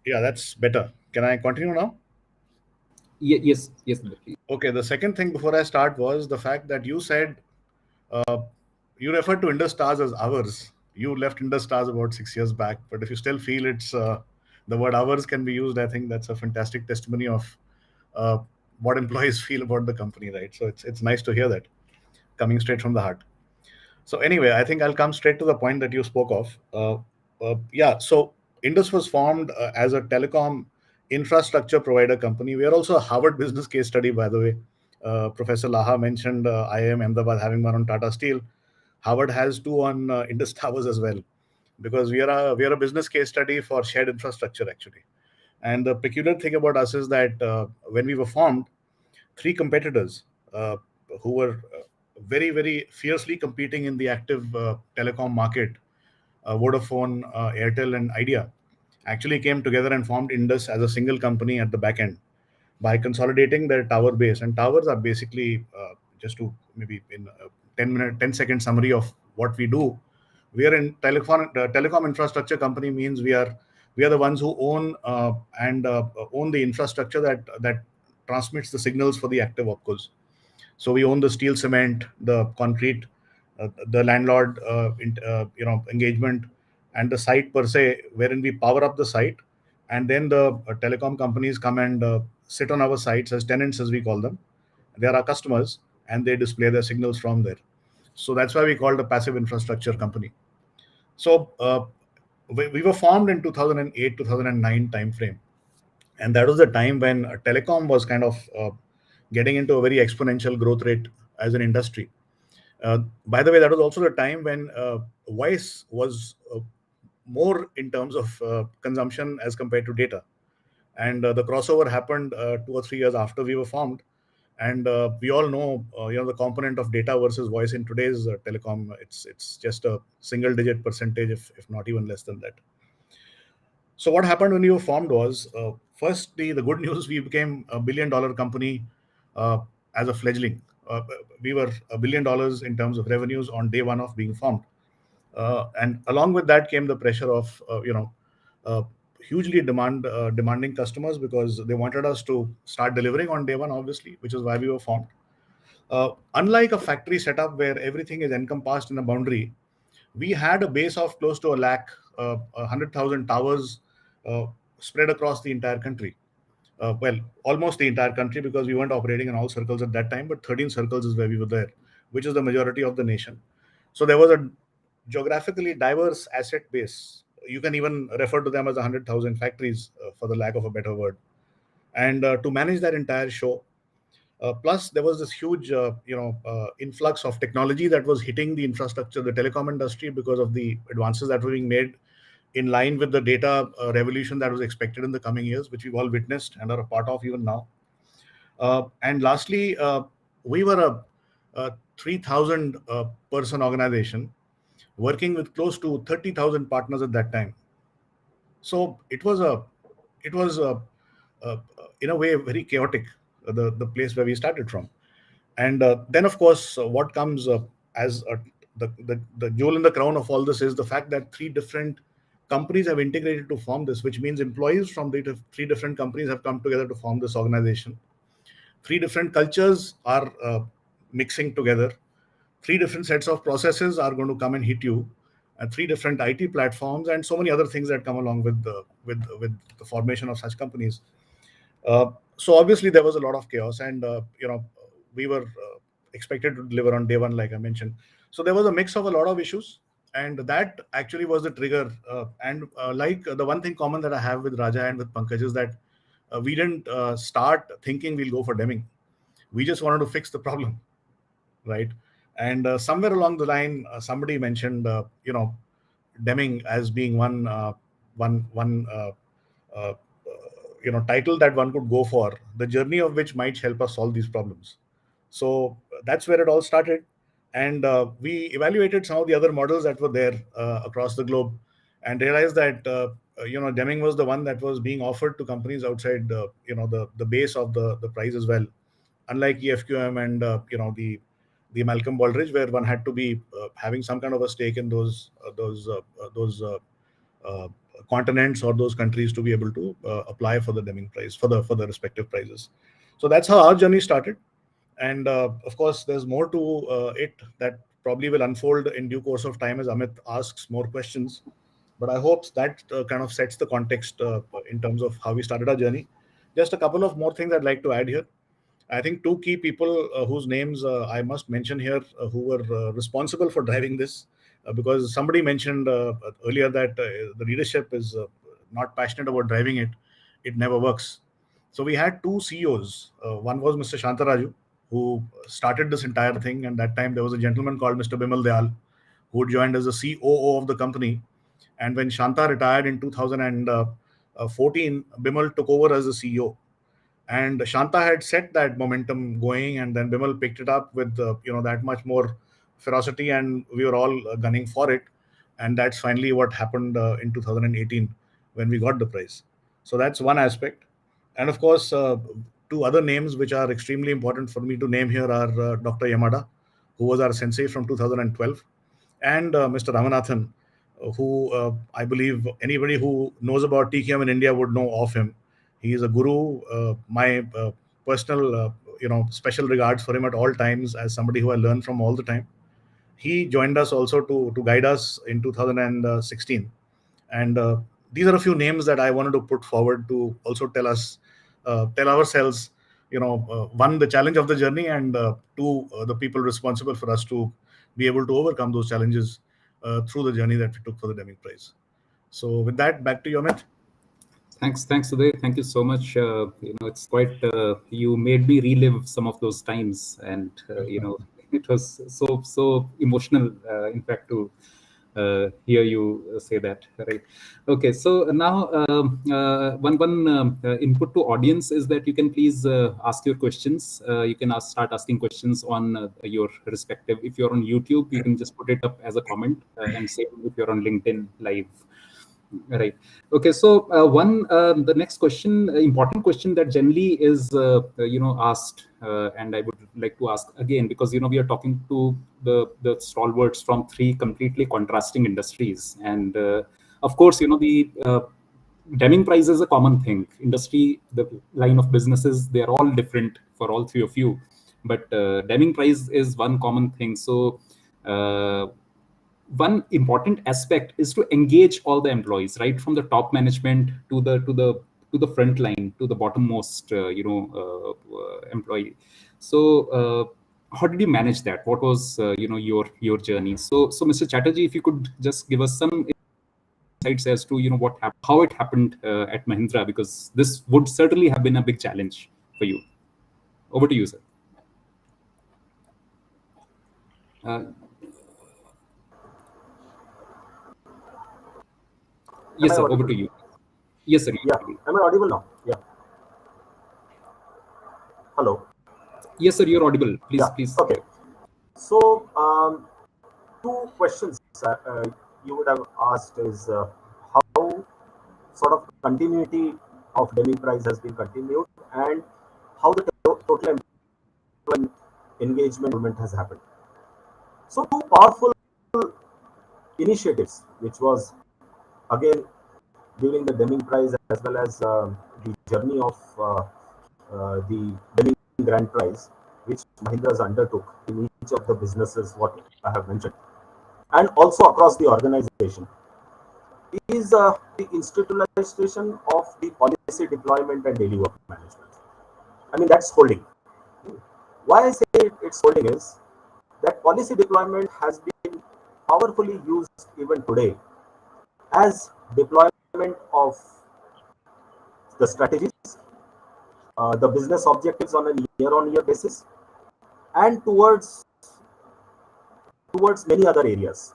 Yeah, that's better. Can I continue now? Yes, Uday, please. Okay, the second thing before I start was the fact that you said you referred to Indus Stars as ours. You left Indus Stars about 6 years back, but if you still feel it's the word ours can be used, I think that's a fantastic testimony of uh, what employees feel about the company, right? So it's nice to hear that coming straight from the heart. So anyway, I think I'll come straight to the point that you spoke of. Yeah, so Indus was formed as a telecom infrastructure provider company. We are also a Harvard business case study, by the way. Professor Laha mentioned IIM Ahmedabad having one on Tata Steel. Harvard has two on Indus Towers as well, because we are a business case study for shared infrastructure actually. And the peculiar thing about us is that when we were formed, three competitors uh, who were very, very fiercely competing in the active telecom market, Vodafone, Airtel, and Idea, actually came together and formed Indus as a single company at the back end by consolidating their tower base. And towers are basically, just to maybe in a 10-second summary of what we do. We are in telecom infrastructure company means we are the ones who own and own the infrastructure that transmits the signals for the active opcos. So we own the steel, cement, the concrete, the landlord, engagement, and the site per se, wherein we power up the site, and then the telecom companies come and sit on our sites as tenants, as we call them. They are our customers, and they display their signals from there. So that's why we called a passive infrastructure company. So we were formed in 2008, 2009 timeframe, and that was the time when telecom was kind of getting into a very exponential growth rate as an industry. By the way, that was also the time when voice was more in terms of consumption as compared to data, and the crossover happened 2 or 3 years after we were formed. And we all know, the component of data versus voice in today's telecom, it's just a single digit percentage, if not even less than that. So what happened when we were formed was, first, the good news, we became a $1 billion company uh, as a fledgling. We were $1 billion in terms of revenues on day one of being formed. And along with that came the pressure of, uh, hugely demanding customers, because they wanted us to start delivering on day one, obviously, which is why we were formed. Unlike a factory setup where everything is encompassed in a boundary, we had a base of close to a lakh, 100,000 towers uh, spread across the entire country. Well, almost the entire country, because we weren't operating in all circles at that time, but 13 circles is where we were there, which is the majority of the nation. So there was a geographically diverse asset base. You can even refer to them as 100,000 factories, for the lack of a better word. And to manage that entire show, plus, there was this huge, influx of technology that was hitting the infrastructure, the telecom industry, because of the advances that were being made in line with the data revolution that was expected in the coming years, which we've all witnessed and are a part of even now. And lastly, we were a 3,000 person organization working with close to 30,000 partners at that time. So it was in a way very chaotic, the place where we started from. And then, of course, what comes as the jewel in the crown of all this is the fact that three different companies have integrated to form this, which means employees from the three different companies have come together to form this organization. Three different cultures are mixing together. Three different sets of processes are going to come and hit you, and three different IT platforms, and so many other things that come along with the formation of such companies. So obviously there was a lot of chaos, and we were expected to deliver on day one, like I mentioned. So there was a mix of a lot of issues, and that actually was the trigger. And like the one thing common that I have with Raja and with Pankaj is that we didn't start thinking we'll go for Deming. We just wanted to fix the problem, right? And somewhere along the line, somebody mentioned, Deming as being one uh, title that one could go for, the journey of which might help us solve these problems. So that's where it all started, and we evaluated some of the other models that were there across the globe, and realized that Deming was the one that was being offered to companies outside the base of the price as well, unlike EFQM and the Malcolm Baldrige, where one had to be having some kind of a stake in those continents or those countries to be able to apply for the Deming prize, for the respective prizes. So that's how our journey started. And of course, there's more to it that probably will unfold in due course of time as Amit asks more questions. But I hope that kind of sets the context in terms of how we started our journey. Just a couple of more things I'd like to add here. I think two key people whose names I must mention here who were responsible for driving this, because somebody mentioned earlier that the leadership is not passionate about driving it, it never works. So we had two CEOs. One was Mr. Shantaraju, who started this entire thing, and that time there was a gentleman called Mr. Bimal Dayal, who joined as the COO of the company. And when Shanta retired in 2014, Bimal took over as the CEO, and Shanta had set that momentum going, and then Bimal picked it up with that much more ferocity, and we were all gunning for it, and that's finally what happened in 2018 when we got the prize. So that's one aspect, and of course, two other names which are extremely important for me to name here are Dr. Yamada, who was our sensei from 2012, and Mr. Ramanathan, who I believe anybody who knows about TKM in India would know of him. He is a guru. My personal, special regards for him at all times as somebody who I learn from all the time. He joined us also to guide us in 2016, and these are a few names that I wanted to put forward to also tell ourselves, one, the challenge of the journey, and two, the people responsible for us to be able to overcome those challenges through the journey that we took for the Deming Prize. So with that, back to you, Amit. Thanks, Uday. Thank you so much. It's quite. You made me relive some of those times, and it was so emotional. In fact, to hear you say that, right? Okay, so now one input to audience is that you can please ask your questions. You can start asking questions on your respective. If you're on YouTube, you can just put it up as a comment, and same if you're on LinkedIn Live. Right. Okay. So the next question, important question that generally is asked, and I would like to ask again, because we are talking to the stalwarts from three completely contrasting industries, and of course the Deming Prize is a common thing. Industry, the line of businesses, they are all different for all three of you, but Deming Prize is one common thing. So. One important aspect is to engage all the employees, right from the top management to the front line, to the bottommost employee. So how did you manage that? What was your journey? So Mr. Chatterjee, if you could just give us some insights as to what happened, how it happened at Mahindra, because this would certainly have been a big challenge for you. Over to you, sir. Yes, sir. Over to you. Yes, sir. Yeah. Am I audible now? Yeah. Hello. Yes, sir. You're audible. Please, Yeah. please. Okay. So, two questions you would have asked is how sort of continuity of Deming Prize has been continued, and how the total employee engagement movement has happened. So, two powerful initiatives, which was again during the Deming Prize as well as the journey of the Deming Grand Prize, which Mahindra's undertook in each of the businesses, what I have mentioned, and also across the organization, is the institutionalization of the policy deployment and daily work management. I mean, that's holding. Why I say it's holding is that policy deployment has been powerfully used even today as deployment of the strategies, the business objectives on a year-on-year basis, and towards many other areas.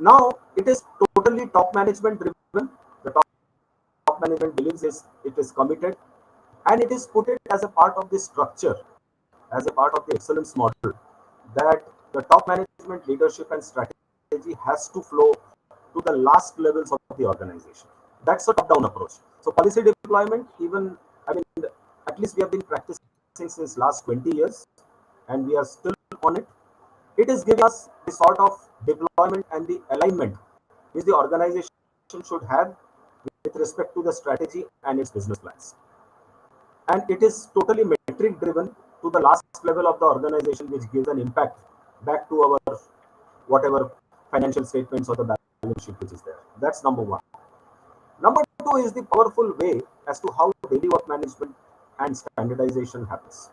Now it is totally top management driven. The top management believes it is committed, and it is put it as a part of the structure, as a part of the excellence model, that the top management leadership and strategy has to flow to the last levels of the organization. That's a top-down approach. So policy deployment, even, I mean, at least we have been practicing since last 20 years, and we are still on it. It is giving us the sort of deployment and the alignment which the organization should have with respect to the strategy and its business plans. And it is totally metric driven to the last level of the organization, which gives an impact back to our whatever financial statements or the balance sheet which is there. That's number one. Number two is the powerful way as to how daily work management and standardization happens.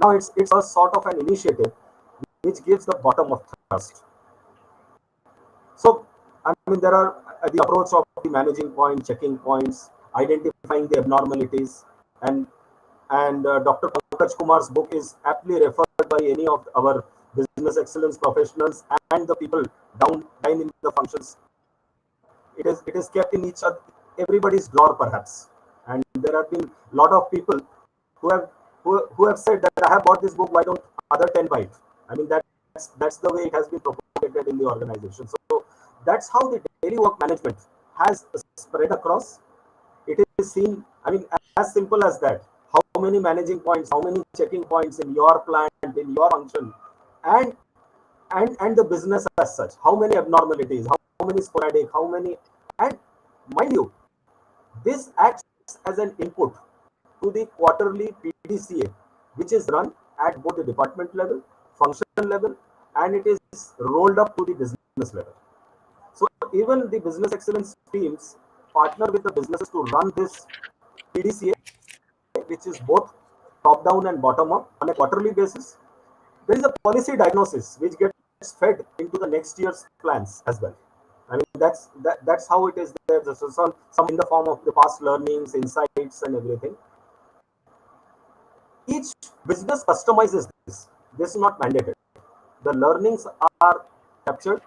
Now it's a sort of an initiative which gives the bottom of trust. So I mean there are the approach of the managing point, checking points, identifying the abnormalities, and Dr. Pankaj Kumar's book is aptly referred by any of our business excellence professionals and the people down in the functions. It is kept in each other, everybody's drawer perhaps, and there have been a lot of people who have who have said that I have bought this book. Why don't other 10 buy it? I mean that's the way it has been propagated in the organization. So that's how the daily work management has spread across. It is seen. I mean, as simple as that. How many managing points, how many checking points in your plant, in your function, and and the business as such. How many abnormalities, how many sporadic, how many, and mind you, this acts as an input to the quarterly PDCA, which is run at both the department level, function level, and it is rolled up to the business level. So even the business excellence teams partner with the businesses to run this PDCA, which is both top down and bottom up on a quarterly basis. There is a policy diagnosis which gets fed into the next year's plans as well. I mean that's how it is there. There's some in the form of the past learnings, insights, and everything. Each business customizes this. This is not mandated. The learnings are captured.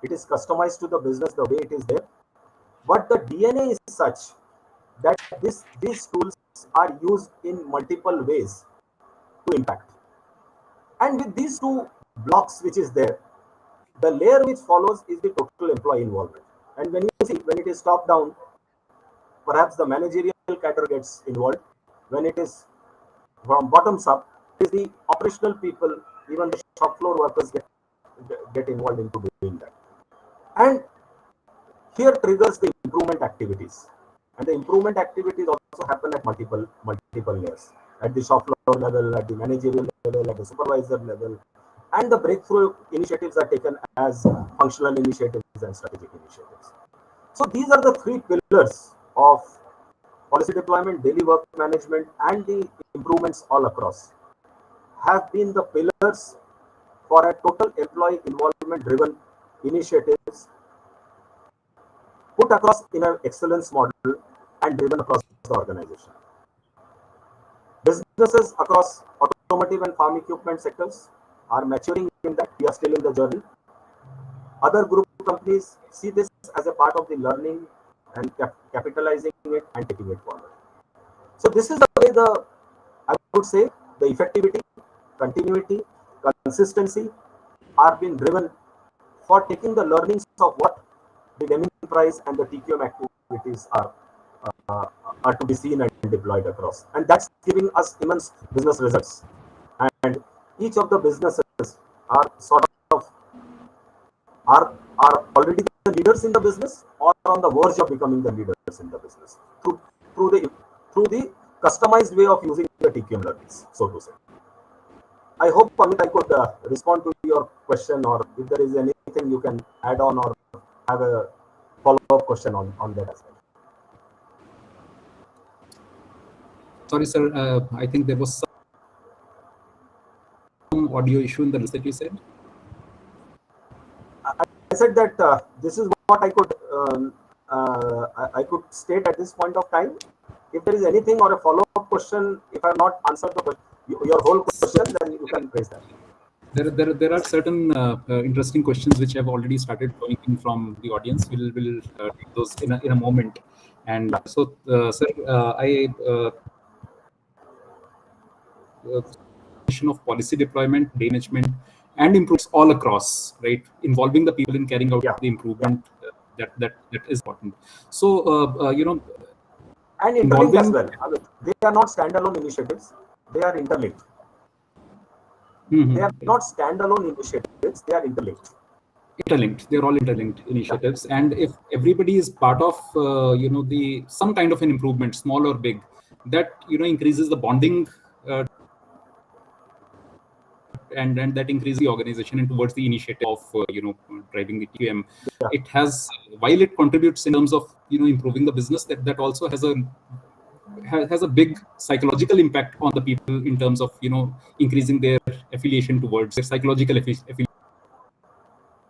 It is customized to the business the way it is there. But the DNA is such that these tools are used in multiple ways to impact. And with these two blocks which is there, the layer which follows is the total employee involvement. And when you see, when it is top down, perhaps the managerial cadre gets involved. When it is from bottoms up, it is the operational people, even the shop floor workers get involved into doing that. And here triggers the improvement activities. And the improvement activities also happen at multiple layers. At the shop floor level, at the managerial level, at the supervisor level, and the breakthrough initiatives are taken as functional initiatives and strategic initiatives. So these are the three pillars of policy deployment, daily work management, and the improvements all across have been the pillars for a total employee involvement driven initiatives put across in an excellence model and driven across the organization. Businesses across automotive and farm equipment sectors are maturing in that. We are still in the journey. Other group companies see this as a part of the learning and capitalizing it and taking it forward. So this is the way I would say the effectivity, continuity, consistency are being driven for taking the learnings of what the Deming Prize and the TQM activities are to be seen and deployed across. And that's giving us immense business results. And each of the businesses are sort of are already the leaders in the business or on the verge of becoming the leaders in the business through the customized way of using the TQM learnings, so to say. I hope, Amit, I could respond to your question, or if there is anything you can add on or have a follow-up question on that as well. Sorry, sir. I think there was some audio issue in the list that you said. I said that this is what I could state at this point of time. If there is anything or a follow-up question, if I have not answered your whole question, then you can raise that. There are certain interesting questions which have already started flowing in from the audience. We'll take those in a moment. And so, sir, of policy deployment, management, and improvements all across, right? Involving the people in carrying out the improvement that is important. So, and interlinked as well. I mean, they are not standalone initiatives; they are interlinked. They are not standalone initiatives; they are interlinked. They're all interlinked initiatives, and if everybody is part of the some kind of an improvement, small or big, that increases the bonding and that increases the organization and towards the initiative of driving the TQM. Yeah. It has, while it contributes in terms of improving the business, that also has a big psychological impact on the people in terms of increasing their affiliation towards their psychological affiliation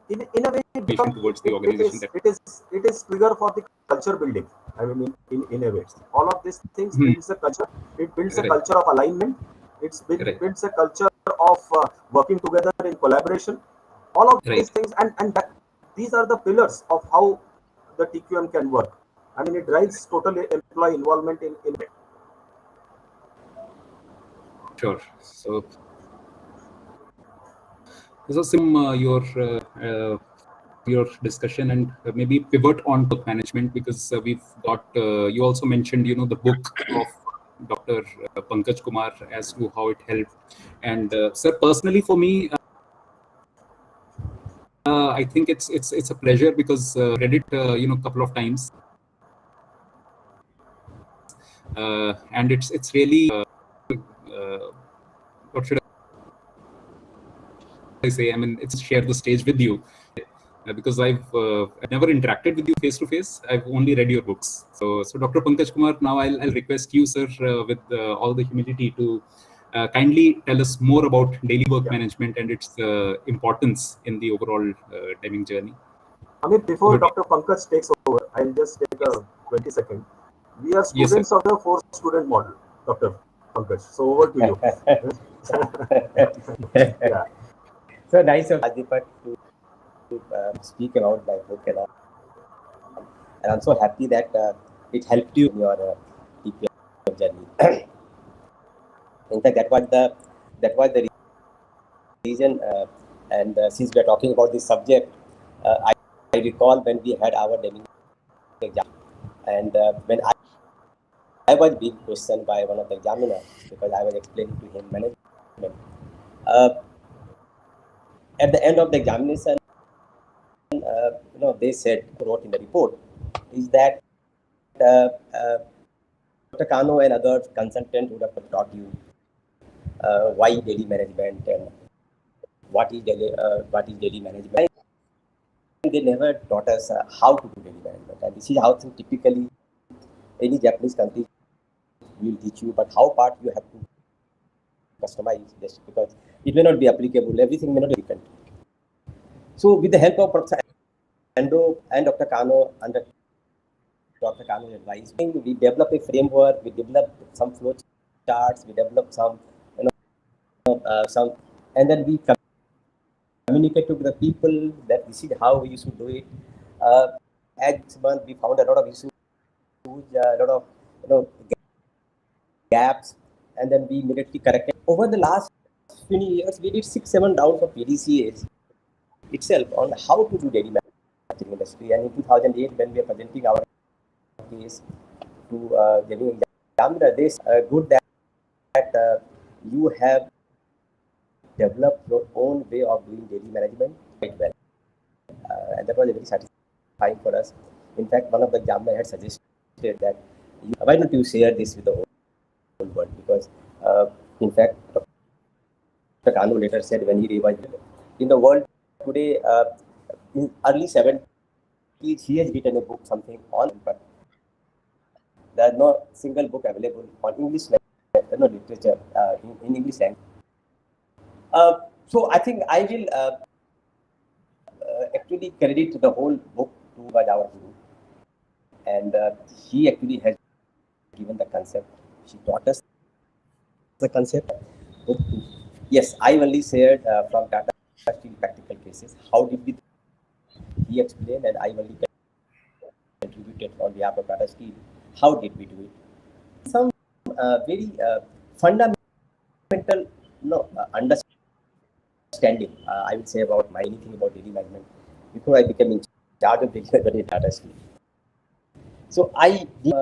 In a way, it becomes towards the organization. it is trigger for the culture building. I mean, in a way, all of these things Hmm. builds a culture. It builds a Right. culture of alignment. Right. Builds a culture of working together in collaboration. All of Right. these things, and these are the pillars of how the TQM can work. I mean, it drives total employee involvement in it. Sure. So Sim, your discussion, and maybe pivot on to management, because we've got you also mentioned the book of Dr. Pankaj Kumar as to how it helped. And sir, personally for me, I think it's a pleasure, because read it couple of times, and it's really what should I say? I mean, it's share the stage with you, because I've never interacted with you face to face. I've only read your books. So Dr. Pankaj Kumar, now I'll request you, sir, with all the humility, to kindly tell us more about daily work Yeah. management and its importance in the overall Deming journey. I mean, before Over to you. Dr. Pankaj takes over, I'll just take a 20-second. We are Yes, sir. students of the 4-student model, Dr. Pankaj. So over to you. Yeah. So nice of Adipat to speak about my book, and I'm so happy that it helped you in your TPM journey. In fact, that was the reason. And since we are talking about this subject, I recall when we had our Deming exam, and when I was being questioned by one of the examiners, because I was explaining to him management. At the end of the examination, they said, wrote in the report, is that Dr. Kano and other consultants would have taught you why daily management and what is daily management. And they never taught us how to do daily management. And this is how typically any Japanese country will teach you, but how part you have to customize this, because it may not be applicable. Everything may not be different. So with the help of Professor Ando and Dr. Kano, under Dr. Kano's advice, we develop a framework, we develop some flow charts, we develop some, some, and then we communicate to the people that this is how we should do it. As this month, we found a lot of issues, a lot of gaps, and then we immediately corrected. Over the last 20 years, we did 6-7 rounds of PDCAs itself on how to do daily management industry. And in 2008, when we are presenting our case to Deming examiner, they good that you have developed your own way of doing daily management quite well, and that was very satisfying for us. In fact, one of the examiners had suggested that why don't you share this with the whole world, because in fact, Dr. Kanu later said when he revised it, in the world today, in early 70s, he has written a book, something on, but there is no single book available on English literature in English language. So I think I will actually credit the whole book to our guru, and he actually has given the concept. She taught us the concept. Yes, I only shared from Tata Steel practical cases. How did we? He explained, and I only contributed on behalf of Tata Steel. How did we do it? Some very fundamental, understanding. I would say about anything about daily management before I became in charge of daily management in Tata Steel. So I did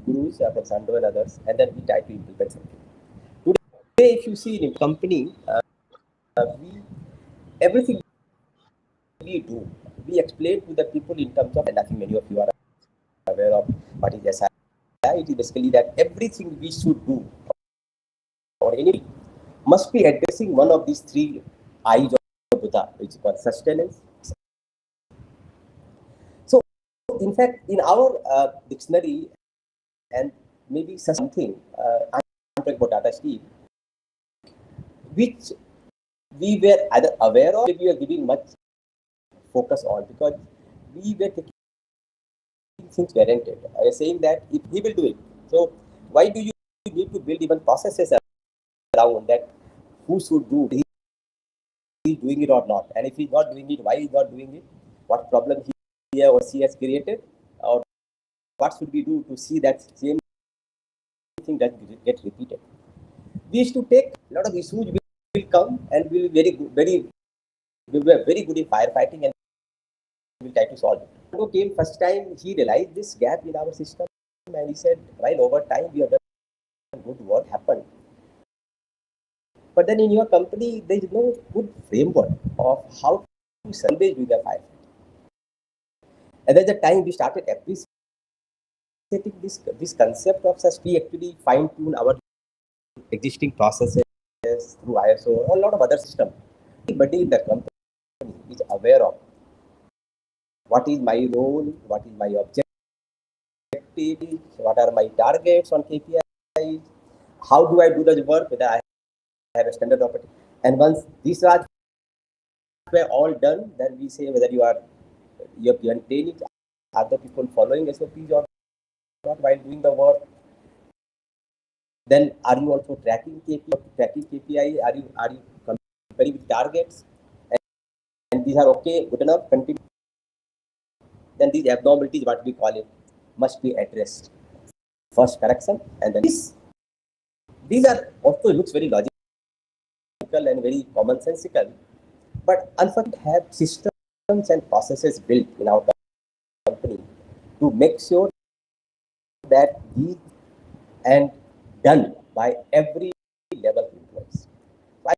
gurus from Sando and others, and then we try to implement something. Today, if you see in a company, everything we do, we explain to the people in terms of, and I think many of you are aware of what is SI. It is basically that everything we should do, or anything, must be addressing one of these three eyes of Buddha, which is called sustenance. So, in fact, in our dictionary, and maybe something, I'm talking about Tata Steel, which we were either aware of, we were giving much focus on, because we were taking things guaranteed. I was saying that if he will do it, so why do you need to build even processes around that? Who should do? He's doing it or not? And if he's not doing it, why he's not doing it? What problem he or she has created, or what should we do to see that same thing doesn't get repeated? We used to take a lot of issues will come, and we will we were very good in firefighting, and we'll try to solve it. Who came first time, he realized this gap in our system, and he said, while over time we have done good work happened, but then in your company there is no good framework of how to salvage doing a firefight. And at the time we started appreciating this concept of such, we actually fine tune our existing processes through ISO or a lot of other systems. Everybody in the company is aware of what is my role, what is my objective, what are my targets on KPIs, how do I do the work, whether I have a standard operating. And once these are all done, then we say whether you have given training, are the people following SOPs or not while doing the work. Then are you also tracking KPI? Are you comparing with targets? And these are okay, good enough, continue. Then these abnormalities, what we call it, must be addressed. First correction, and then these are also looks very logical and very commonsensical, but unfortunately have systems and processes built in our company to make sure that these and done by every level of employees. So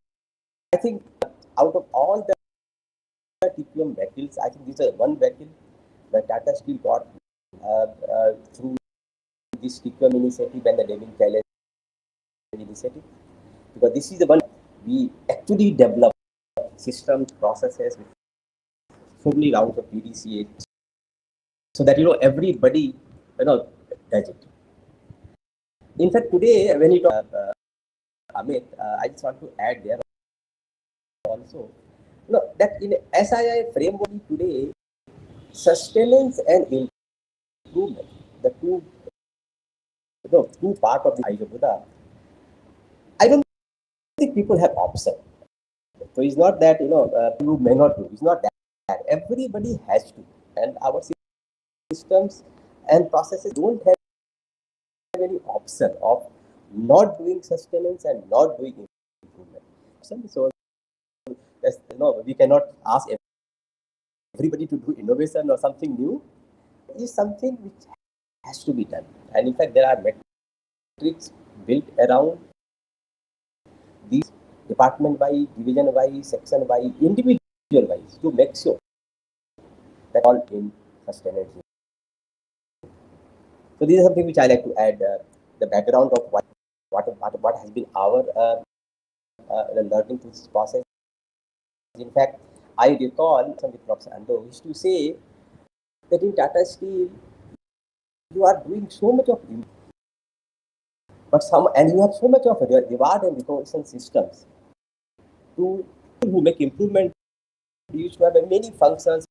I think out of all the TPM vehicles, I think this is one vehicle that Tata Steel got through this TPM initiative and the Deming challenge initiative, because this is the one we actually develop systems, processes with so many rounds of PDCA, so that everybody does it. In fact, today when you talk Amit, I just want to add there also, that in SII framework today, sustenance and improvement, the two part of the eyes of Buddha, I don't think people have option. So it's not that you may not do. It's not that everybody has to, and our systems and processes don't have any option of not doing sustenance and not doing improvement. So we cannot ask everybody to do innovation or something new. It is something which has to be done, and in fact there are metrics built around these department-wise, division-wise, section-wise, individual-wise, to make sure that all in sustainability. So this is something which I like to add, the background of what has been our learning through this process. In fact, I recall some with Professor Ando used to say that in Tata Steel, you are doing so much of, but you have so much of reward and recognition systems to who make improvement. We used to have many functions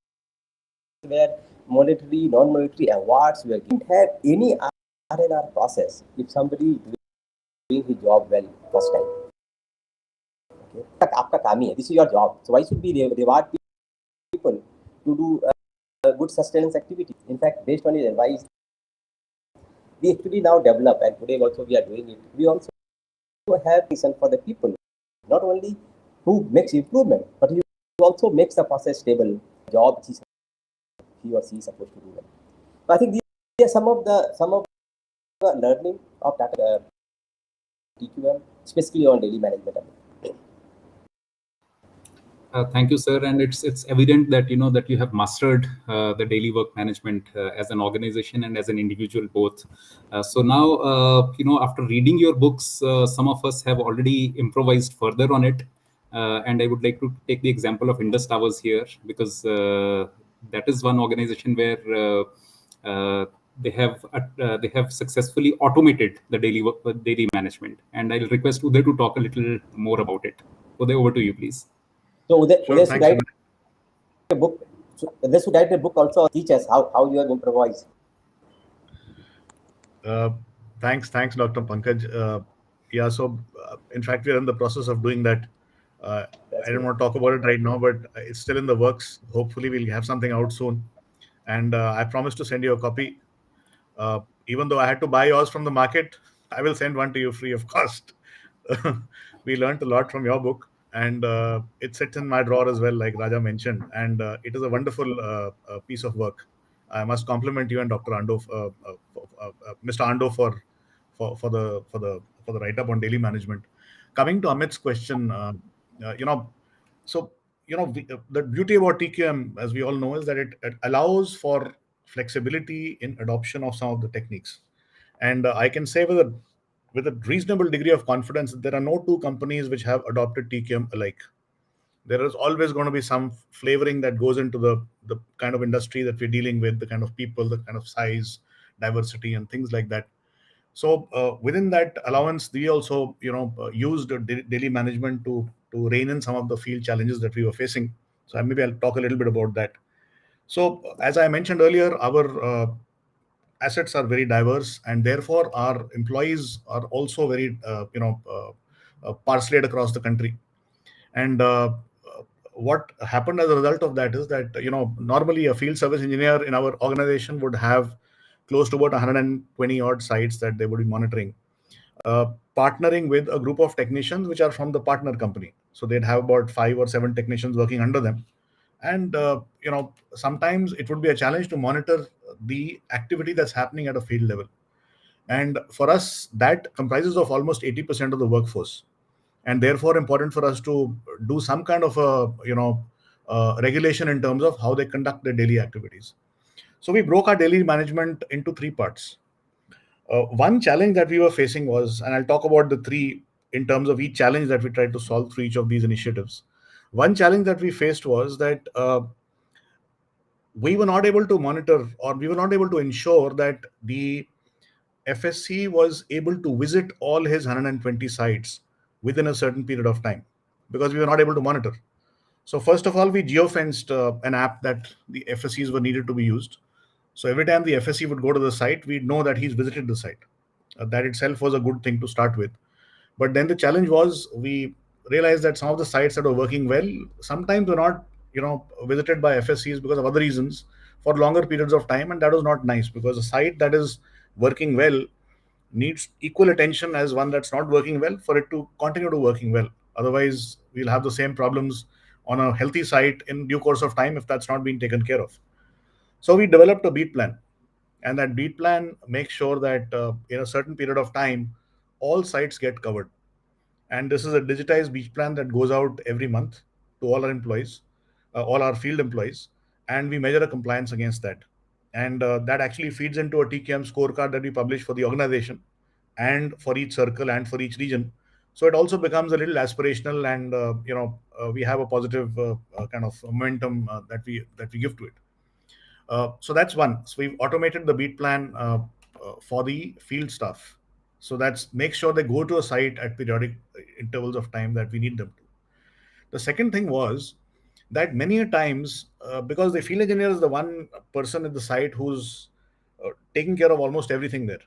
where monetary, non-monetary awards were given. Didn't have any R&R process if somebody is doing his job well first time. Okay. This is your job. So why should we reward people to do good sustenance activity? In fact, based on his advice, we actually now develop, and today also we are doing it. We also have vision for the people, not only who makes improvement, but he also makes the process stable. Job he or she is supposed to do well. So I think these are some of the learning of Tata TQM, especially on daily management. Thank you, sir. And it's evident that that you have mastered the daily work management as an organization and as an individual both. So now, after reading your books, some of us have already improvised further on it. And I would like to take the example of Indus Towers here, because that is one organization where they have successfully automated the daily management. And I'll request Uday to talk a little more about it. Uday, over to you, please. So Sure, Uday should thanks, write Uday. a book. So they should write a book also teach us how you have improvised. Uh, thanks, Dr. Pankaj. Yeah, so in fact, we are in the process of doing that. Uh, I That's don't great. want to talk about it right now, but it's still in the works. Hopefully, we'll have something out soon. And I promise to send you a copy. Even though I had to buy yours from the market, I will send one to you free of cost. We learned a lot from your book, and it sits in my drawer as well, like Raja mentioned. And it is a wonderful piece of work. I must compliment you and Dr. Ando, Mr. Ando, for the write up on daily management. Coming to Amit's question, so the beauty about TQM, as we all know, is that it allows for flexibility in adoption of some of the techniques. And I can say with a reasonable degree of confidence that there are no two companies which have adopted TQM alike. There is always going to be some flavoring that goes into the kind of industry that we're dealing with, the kind of people, the kind of size, diversity, and things like that. So within that allowance, we also used daily management to rein in some of the field challenges that we were facing. So maybe I'll talk a little bit about that. So as I mentioned earlier, our assets are very diverse, and therefore our employees are also very parceled across the country. And what happened as a result of that is that normally a field service engineer in our organization would have close to about 120 odd sites that they would be monitoring, uh, partnering with a group of technicians which are from the partner company. So they'd have about 5 or 7 technicians working under them. And sometimes it would be a challenge to monitor the activity that's happening at a field level. And for us, that comprises of almost 80% of the workforce, and therefore important for us to do some kind of a regulation in terms of how they conduct their daily activities. So we broke our daily management into 3 parts. One challenge that we were facing was, and I'll talk about the three in terms of each challenge that we tried to solve through each of these initiatives. One challenge that we faced was that we were not able to monitor, or we were not able to ensure that the FSC was able to visit all his 120 sites within a certain period of time, because we were not able to monitor. So first of all, we geofenced an app that the FSCs were needed to be used. So every time the FSC would go to the site, we'd know that he's visited the site. That itself was a good thing to start with. But then the challenge was, we realized that some of the sites that were working well sometimes were not, visited by FSCs because of other reasons for longer periods of time, and that was not nice, because a site that is working well needs equal attention as one that's not working well for it to continue to working well. Otherwise, we'll have the same problems on a healthy site in due course of time if that's not being taken care of. So we developed a beat plan, and that beat plan makes sure that in a certain period of time, all sites get covered. And this is a digitized beach plan that goes out every month to all our employees, all our field employees, and we measure a compliance against that. And that actually feeds into a TKM scorecard that we publish for the organization and for each circle and for each region. So it also becomes a little aspirational, and we have a positive kind of momentum that we give to it. So that's one. So we've automated the beat plan for the field staff. So that's make sure they go to a site at periodic intervals of time that we need them to. The second thing was that many a times, because the field engineer is the one person at the site who's taking care of almost everything there,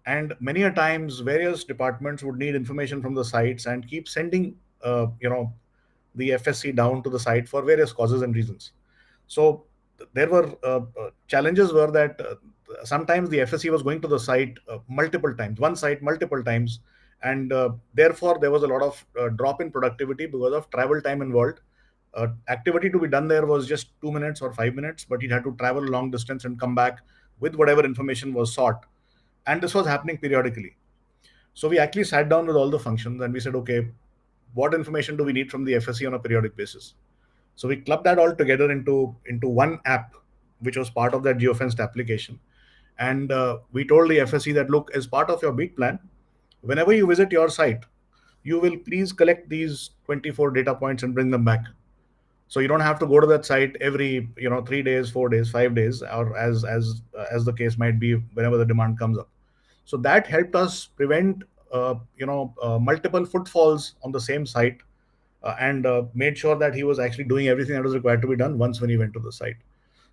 and many a times various departments would need information from the sites and keep sending the FSC down to the site for various causes and reasons. So there were challenges were that sometimes the FSC was going to the site multiple times, one site multiple times, and therefore there was a lot of drop in productivity because of travel time involved. Activity to be done there was just 2 minutes or 5 minutes, but he had to travel a long distance and come back with whatever information was sought. And this was happening periodically. So we actually sat down with all the functions and we said, okay, what information do we need from the FSC on a periodic basis. So we clubbed that all together into one app, which was part of that geofenced application. And we told the FSC that, look, as part of your beat plan, whenever you visit your site, you will please collect these 24 data points and bring them back. So you don't have to go to that site every 3 days, 4 days, 5 days, or as the case might be, whenever the demand comes up. So that helped us prevent multiple footfalls on the same site, and made sure that he was actually doing everything that was required to be done once when he went to the site.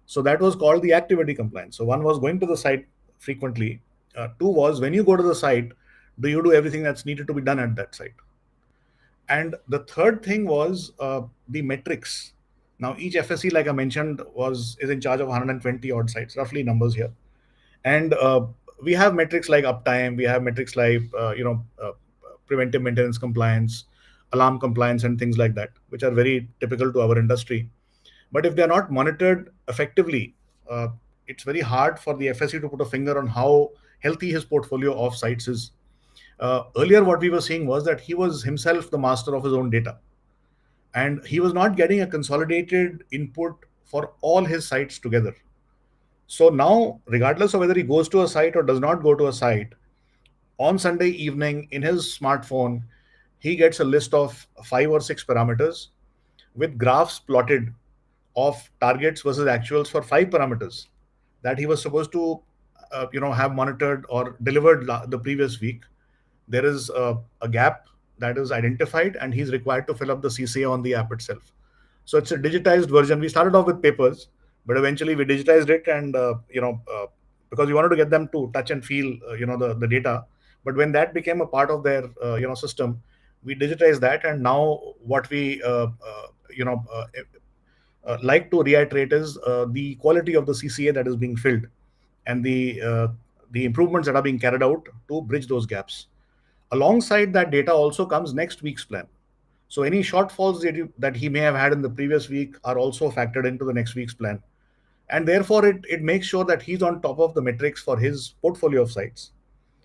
So that was called the activity compliance. So one was going to the site frequently. Two was, when you go to the site, do you do everything that's needed to be done at that site? And the third thing was the metrics. Now each FSC, like I mentioned, is in charge of 120 odd sites, roughly numbers here. And we have metrics like uptime, we have metrics like preventive maintenance compliance, alarm compliance, and things like that, which are very typical to our industry. But if they're not monitored effectively, it's very hard for the FSC to put a finger on how healthy his portfolio of sites is. Earlier, what we were seeing was that he was himself the master of his own data, and he was not getting a consolidated input for all his sites together. So now, regardless of whether he goes to a site or does not go to a site, on Sunday evening in his smartphone, he gets a list of 5 or 6 parameters with graphs plotted of targets versus actuals for 5 parameters that he was supposed to have monitored or delivered the previous week. There is a gap that is identified, and he's required to fill up the CCA on the app itself. So it's a digitized version. We started off with papers, but eventually we digitized it, and because we wanted to get them to touch and feel the data. But when that became a part of their system, we digitized that. And now what we like to reiterate is the quality of the CCA that is being filled, and the improvements that are being carried out to bridge those gaps. Alongside that data also comes next week's plan. So any shortfalls that he may have had in the previous week are also factored into the next week's plan. And therefore, it makes sure that he's on top of the metrics for his portfolio of sites.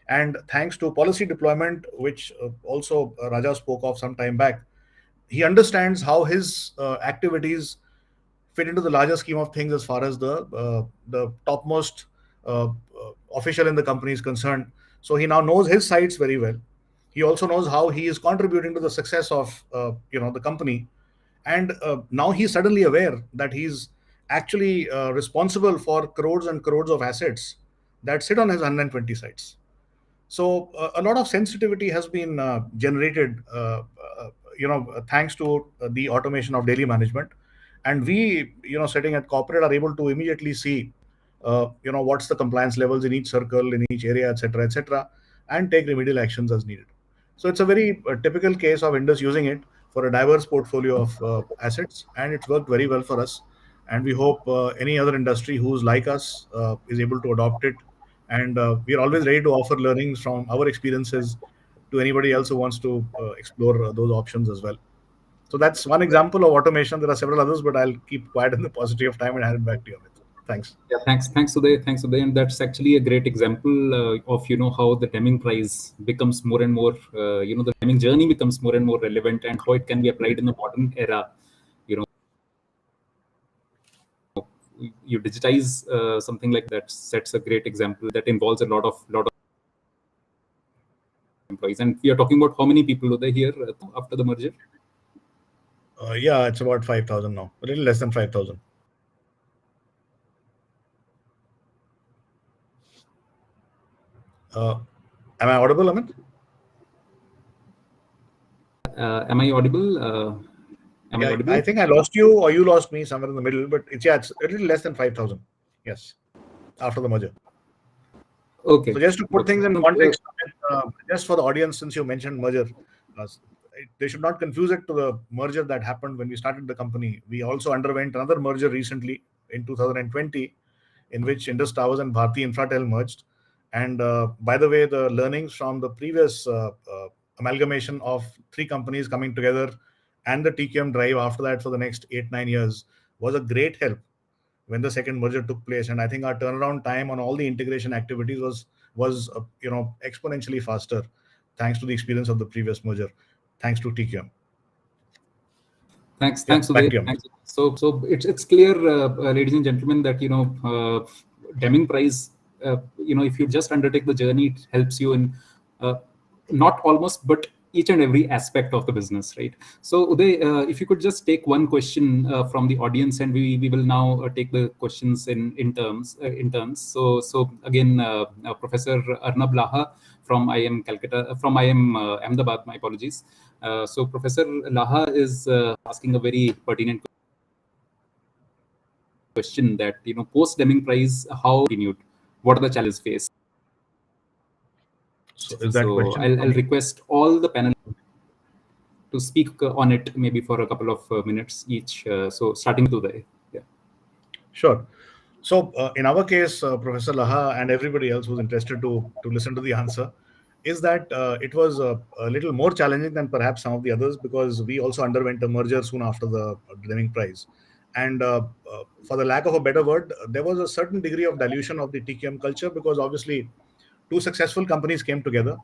And thanks to policy deployment, which also Raja spoke of some time back, he understands how his activities fit into the larger scheme of things as far as the topmost official in the company is concerned. So he now knows his sites very well. He also knows how he is contributing to the success of the company, and now he's suddenly aware that he's actually responsible for crores and crores of assets that sit on his 120 sites. So a lot of sensitivity has been generated, thanks to the automation of daily management. And we, sitting at corporate, are able to immediately see, what's the compliance levels in each circle, in each area, etc., and take remedial actions as needed. So it's a very typical case of Indus using it for a diverse portfolio of assets, and it's worked very well for us. And we hope any other industry who's like us is able to adopt it. And we are always ready to offer learnings from our experiences to anybody else who wants to explore those options as well. So that's one example of automation. There are several others, but I'll keep quiet in the paucity of time and hand it back to you, Amit. Thanks. Yeah, thanks, Uday, and that's actually a great example of how the Deming prize becomes more and more, the Deming journey becomes more and more relevant, and how it can be applied in the modern era. You digitize something like that sets a great example that involves a lot of employees. And we are talking about how many people are there here after the merger? Yeah, it's about 5,000 now, a little less than 5,000. Am I audible, Amit? Am I audible? Am I audible? I think I lost you, or you lost me somewhere in the middle, but it's a little less than 5,000. Yes, after the merger. Okay. So just to put Okay. things in context, just for the audience, since you mentioned merger, they should not confuse it to the merger that happened when we started the company. We also underwent another merger recently in 2020, in which Indus Towers and Bharti Infratel merged. And by the way, the learnings from the previous amalgamation of 3 companies coming together and the TQM drive after that for the next 8-9 years was a great help when the second merger took place. And I think our turnaround time on all the integration activities was exponentially faster, thanks to the experience of the previous merger, thanks to TQM. Thanks, Yeah, thanks, back Uday. to you, Amit. Thanks. So it's clear, ladies and gentlemen, that Deming Prize. If you just undertake the journey, it helps you in uh, not almost, but each and every aspect of the business, right? So Uday, if you could just take one question from the audience, and we will now take the questions in terms. So again, Professor Arnab Laha from IM Calcutta, from IM Ahmedabad. My apologies. So Professor Laha is asking a very pertinent question that post Deming Prize, how continued? What are the challenges faced? So is that So question for I'll me? request all the panel to speak on it maybe for a couple of minutes each. So starting with Uday. Yeah. Sure. So in our case, Professor Laha and everybody else who's interested to listen to the answer, is that it was a little more challenging than perhaps some of the others, because we also underwent a merger soon after the Deming Prize, and for the lack of a better word, there was a certain degree of dilution of the TQM culture, because obviously two successful companies came together.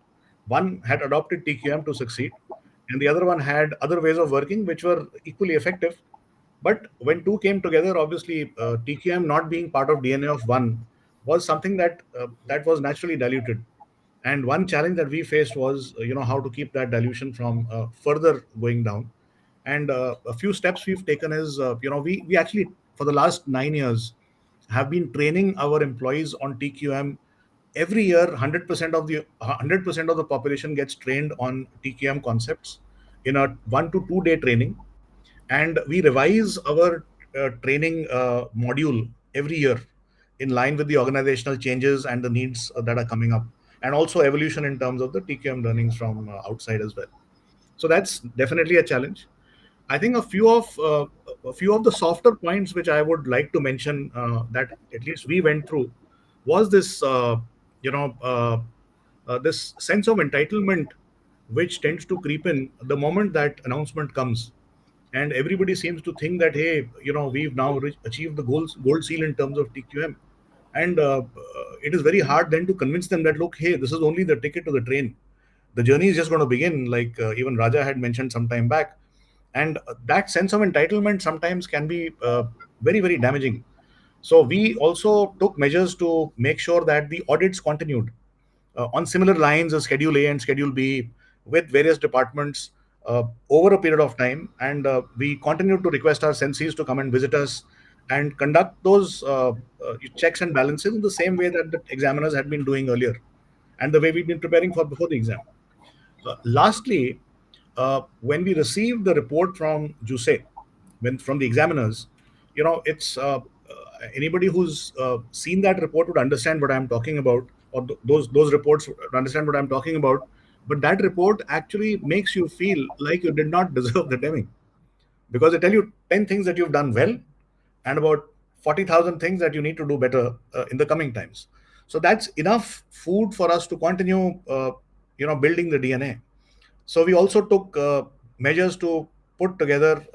One had adopted TQM to succeed, and the other one had other ways of working which were equally effective. But when two came together, obviously TQM not being part of DNA of one was something that was naturally diluted. And one challenge that we faced was, how to keep that dilution from further going down. And a few steps we've taken is, we actually for the last 9 years have been training our employees on TQM. Every year, 100% of the population gets trained on TQM concepts in a 1 to 2 day training, and we revise our training module every year in line with the organizational changes and the needs that are coming up, and also evolution in terms of the TQM learnings from outside as well. So that's definitely a challenge. I think a few of the softer points which I would like to mention, that at least we went through, was this you know this sense of entitlement which tends to creep in the moment that announcement comes, and everybody seems to think that, hey, we've now achieved the gold seal in terms of TQM, and it is very hard then to convince them that, look, hey, this is only the ticket to the train. The journey is just going to begin, like even Raja had mentioned some time back. And that sense of entitlement sometimes can be very, very damaging. So we also took measures to make sure that the audits continued on similar lines as Schedule A and Schedule B with various departments over a period of time. And we continued to request our sensees to come and visit us and conduct those checks and balances in the same way that the examiners had been doing earlier, and the way we've been preparing for before the exam. Lastly, when we received the report from JUSE, when from the examiners, it's anybody who's seen that report would understand what I'm talking about, or those reports would understand what I'm talking about. But that report actually makes you feel like you did not deserve the Deming, because they tell you 10 things that you've done well and about 40,000 things that you need to do better in the coming times. So that's enough food for us to continue, building the DNA. So we also took measures to put together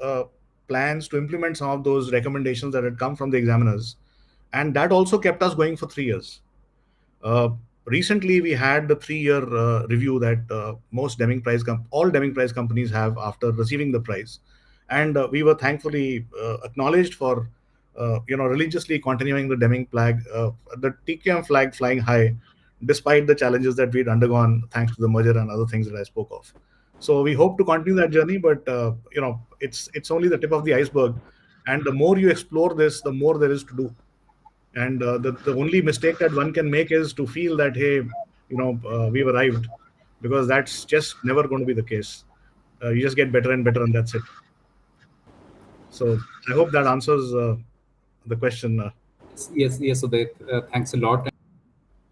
plans to implement some of those recommendations that had come from the examiners, and that also kept us going for 3 years. Uh, Recently, we had the 3-year review that all Deming Prize companies have after receiving the prize, and we were thankfully acknowledged for religiously continuing the the TQM flag flying high, despite the challenges that we'd undergone thanks to the merger and other things that I spoke of. So we hope to continue that journey, but it's only the tip of the iceberg, and the more you explore this, the more there is to do. And the only mistake that one can make is to feel that, hey, we've arrived, because that's just never going to be the case. You just get better and better, and that's it. So I hope that answers the question. Yes. So thanks a lot.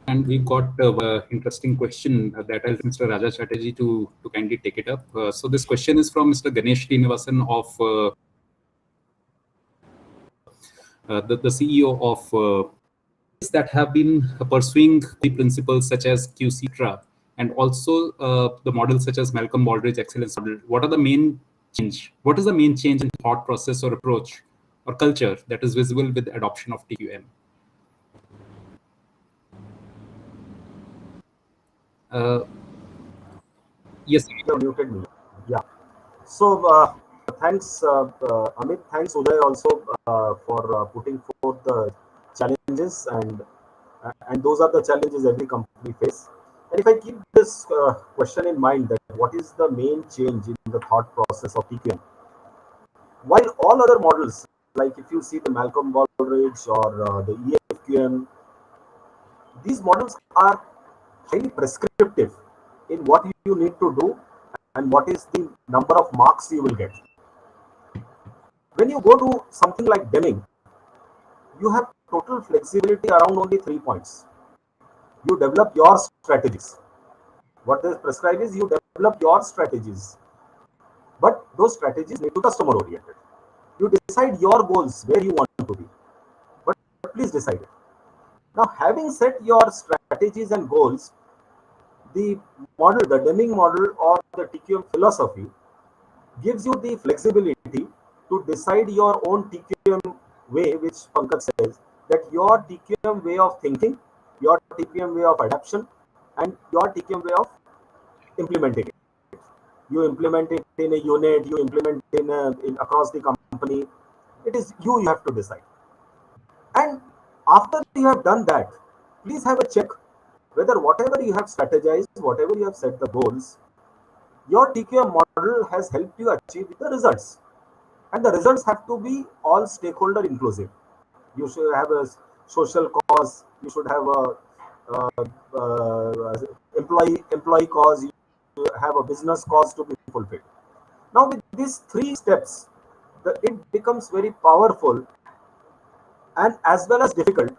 And we've got interesting question that I'll Mr. Raja Chatterjee to kindly take it up. So this question is from Mr. Ganesh Srinivasan of the CEO of that have been pursuing the principles such as QC-TRA, and also the models such as Malcolm Baldrige Excellence Model. What are the main change? What is the main change in thought process or approach or culture that is visible with the adoption of TQM? Uh, yes. You muted me. Yeah. So thanks, Amit. Thanks, Uday, also for putting forth the challenges, and those are the challenges every company face. And if I keep this question in mind, that what is the main change in the thought process of TQM? While all other models, like if you see the Malcolm Baldrige or the EFQM, these models are highly prescriptive in what you need to do and what is the number of marks you will get. When you go to something like Deming, you have total flexibility around only 3 points. You develop your strategies. What they prescribe is you develop your strategies, but those strategies need to be customer oriented. You decide your goals, where you want to be, but please decide it. Now, having set your strategies and goals, the model, the Deming model or the TQM philosophy gives you the flexibility to decide your own TQM way, which Pankaj says that your TQM way of thinking, your TQM way of adaptation, and your TQM way of implementing it. You implement it in a unit, you implement it across the company. It is you have to decide. And after you have done that, please have a check whether whatever you have strategized, whatever you have set the goals, your TQM model has helped you achieve the results. And the results have to be all stakeholder inclusive. You should have a social cause, you should have a employee cause, you have a business cause to be fulfilled. Now with these three steps, it becomes very powerful and as well as difficult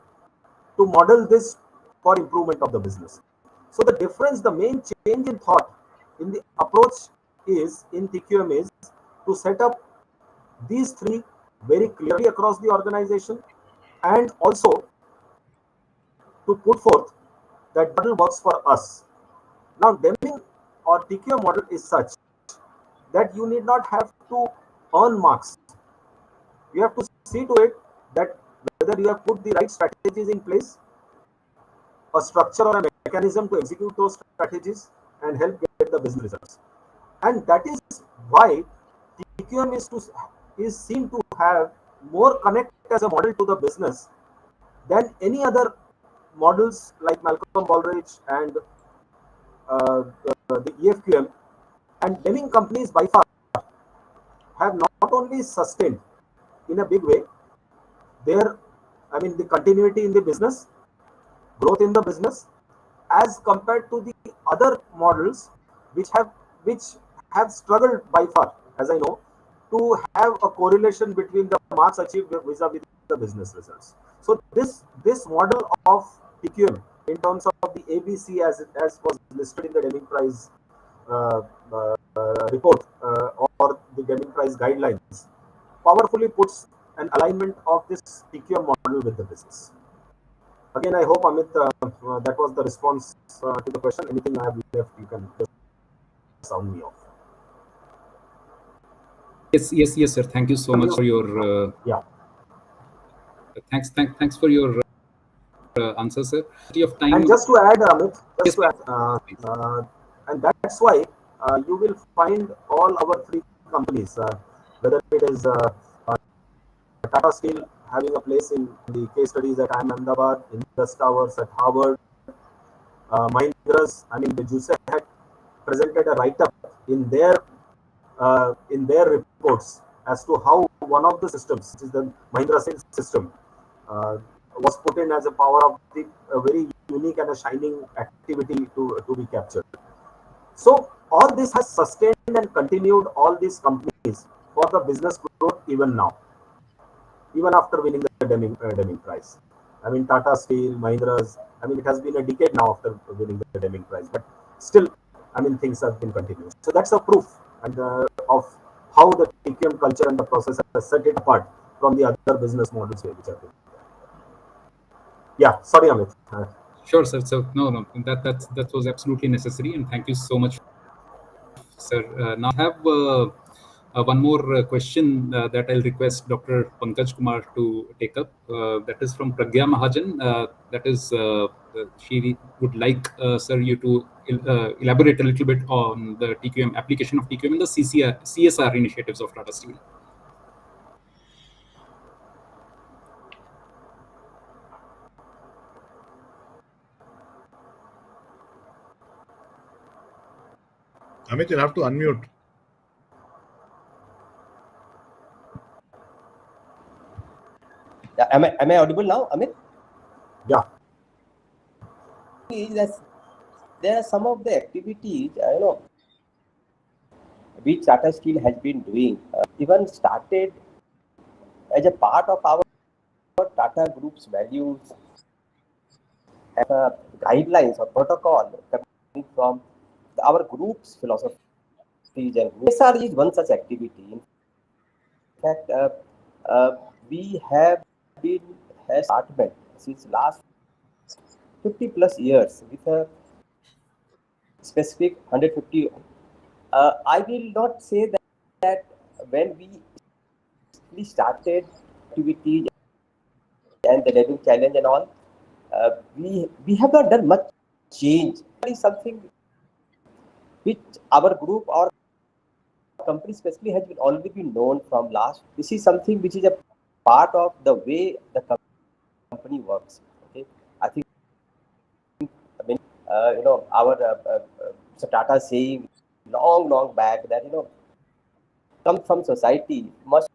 to model this for improvement of the business. So the difference, the main change in thought in the approach is in TQM is to set up these three very clearly across the organization, and also to put forth that model works for us. Now Deming or TQM model is such that you need not have to earn marks. You have to see to it that whether you have put the right strategies in place, a structure or a mechanism to execute those strategies and help get the business results. And that is why TQM is seen to have more connect as a model to the business than any other models like Malcolm Baldrige and the EFQM. And Deming companies by far have not only sustained in a big way their, I mean, the continuity in the business, growth in the business, as compared to the other models which have struggled by far, as I know, to have a correlation between the marks achieved vis-a-vis the business results. So this model of TQM in terms of the ABC as was listed in the Deming Prize uh, report or the Deming Prize guidelines powerfully puts an alignment of this TQM model with the business. Again, I hope, Amit, that was the response to the question. Anything I have left, you can just sound me off. Yes, sir. Thank you so much for your Yeah. thanks for your answer, sir. Of time. And just to add, Amit, Yes, just to add, please. and that's why you will find all our three companies, whether it is Tata Steel having a place in the case studies at IIM Ahmedabad, Indus Towers at Harvard, Mahindra's, I mean, the JUSE had presented a write-up in their reports as to how one of the systems, which is the Mahindra sales system, was put in as a power of the a very unique and a shining activity to be captured. So all this has sustained and continued all these companies for the business growth even now, even after winning the Deming Prize. I mean, Tata Steel, Mahindra's, I mean, it has been a decade now after winning the Deming Prize, but still, I mean, things have been continuing. So that's a proof and of how the TQM culture and the process has set it apart from the other business models which have been. Yeah, sorry, Amit. Sure, sir. So no, that was absolutely necessary, and thank you so much, sir. Now I have one more question that I'll request Dr. Pankaj Kumar to take up. That is from Pragya Mahajan. That is, she would like, sir, you to elaborate a little bit on the TQM application of TQM in the CSR initiatives of Tata Steel. Amit, you'll have to unmute. Yeah, am I audible now, Amit? Yeah. There are some of the activities, which Tata Steel has been doing, even started as a part of our Tata Group's values and guidelines or protocol coming from our group's philosophies and CSR is one such activity. In fact, we have been has department since last 50 plus years with a specific 150. I will not say that when we started activity and the Deming challenge and all, we have not done much change. It is something which our group or company especially has been already been known from last. This is something which is a part of the way the company works. Okay, I think our Tata saying long back that come from society must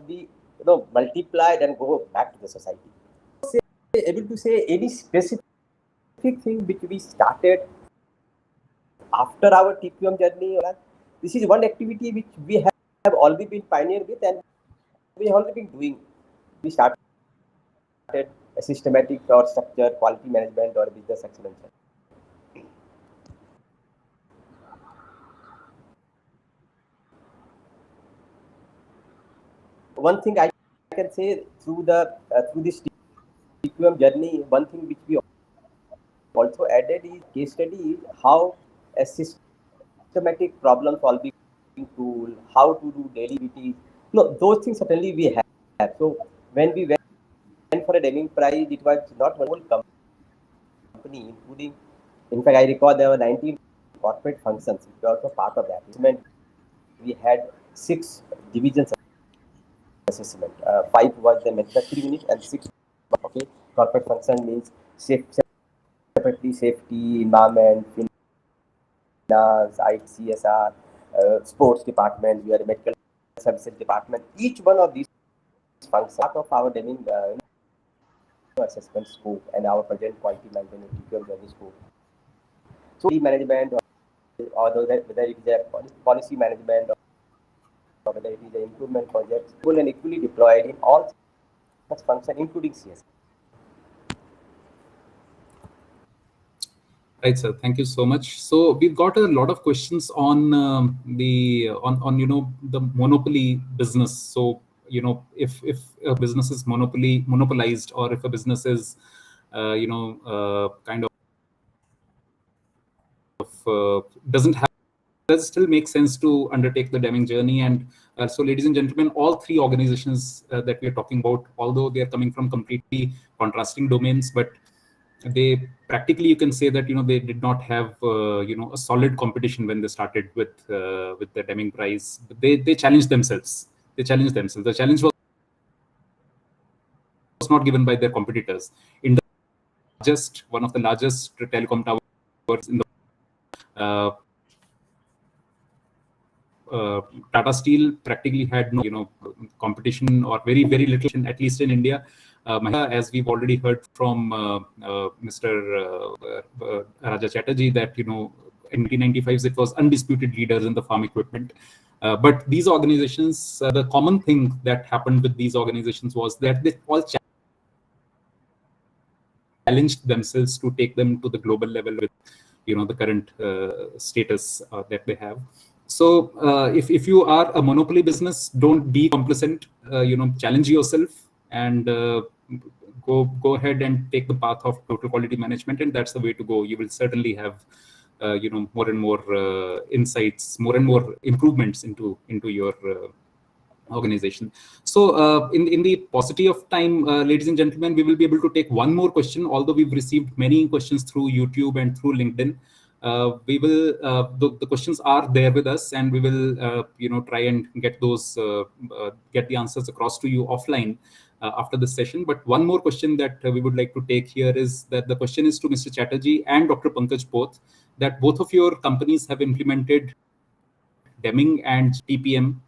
be multiplied and go back to the society. Able to say any specific thing which we started after our TQM journey. This is one activity which we have already been pioneer with and we have already been doing. We started a systematic or structure, quality management or business excellence. One thing I can say through this TQM journey, one thing which we also added is case study is how a systematic problem solving tool, how to do daily activities. No, those things certainly we have. So when we went for a Deming Prize, it was not one whole company, including, in fact, I recall there were 19 corporate functions, which were also part of that. We had 6 divisions assessment. 5 was the manufacturing unit and 6 okay. Corporate function means separately safety, environment, finance, IT, CSR, sports department, we are a medical services department. Each one of these functions part of our Deming assessment scope and our present quality management journey scope. So management or whether it is a policy management or whether it is an improvement project, full and equally deployed in all such functions, including CS. Right, sir. Thank you so much. So we've got a lot of questions on the monopoly business. So if a business is monopolized, or if a business is kind of doesn't have, does it still make sense to undertake the Deming journey? And so, ladies and gentlemen, all 3 organizations that we are talking about, although they are coming from completely contrasting domains, but they practically, you can say that they did not have a solid competition when they started with the Deming Prize. They challenged themselves. The challenge was not given by their competitors. Indus, just one of the largest telecom towers in the Tata Steel practically had no competition, or very little, at least in India. As we've already heard from Mr. Raja Chatterjee, that in 1995 it was undisputed leaders in the farm equipment. But these organizations, the common thing that happened with these organizations was that they all challenged themselves to take them to the global level with the current status that they have. So if you are a monopoly business, don't be complacent. Challenge yourself and go ahead and take the path of total quality management, and that's the way to go. You will certainly have more and more insights, more and more improvements into your organization. So in the paucity of time, ladies and gentlemen, we will be able to take one more question, although we've received many questions through YouTube and through LinkedIn. We will the questions are there with us, and we will try and get those get the answers across to you offline after this session. But one more question that we would like to take here is that the question is to Mr. Chatterjee and Dr. Pankaj both, that both of your companies have implemented Deming and TPM.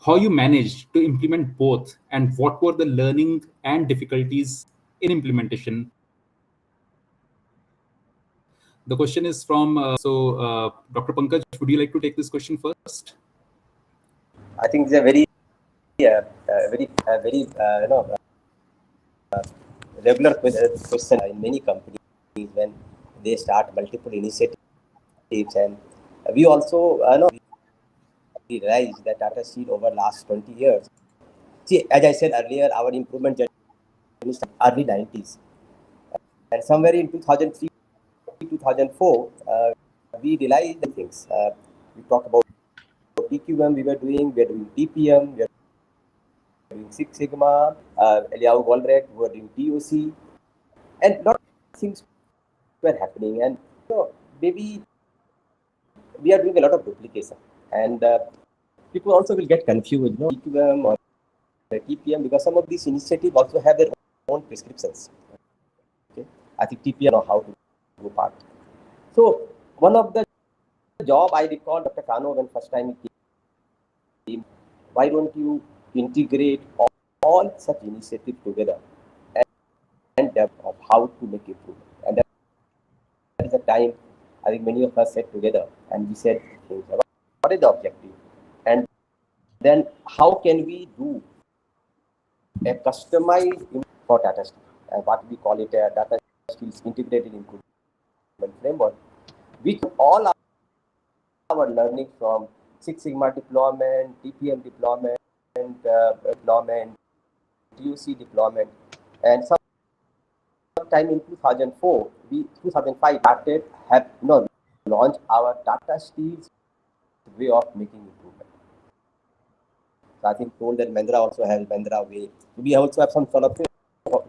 How you managed to implement both, and what were the learning and difficulties in implementation? The question is from Dr. Pankaj, would you like to take this question first? I think it's a very regular question in many companies when they start multiple initiatives, and we also realize that Tata Steel over last 20 years. See, as I said earlier, our improvement journey started early 90s, and somewhere in 2003, 2004, we realized the things. We talk about TQM, we were doing TPM, we were doing Six Sigma, Eliyahu Goldratt, we were doing TOC, and lot of things were happening. And maybe we are doing a lot of duplication, and people also will get confused, TQM or TPM, because some of these initiatives also have their own prescriptions. Okay, I think TPM know how to go part. So one of the job I recall Dr. Kano when first time he came, why don't you integrate all such initiatives together and of how to make improvement? And that is the time I think many of us sat together and we said, what is the objective? And then how can we do a customized for Tata Steel, and what we call it a Tata Steel's integrated improvement framework, which all our learning from Six Sigma deployment, TPM deployment, TUC deployment, and sometime in 2004, 2005 started have launched our Tata Steel's way of making improvement. So I think told that Mahindra also has Mahindra way. We also have some sort of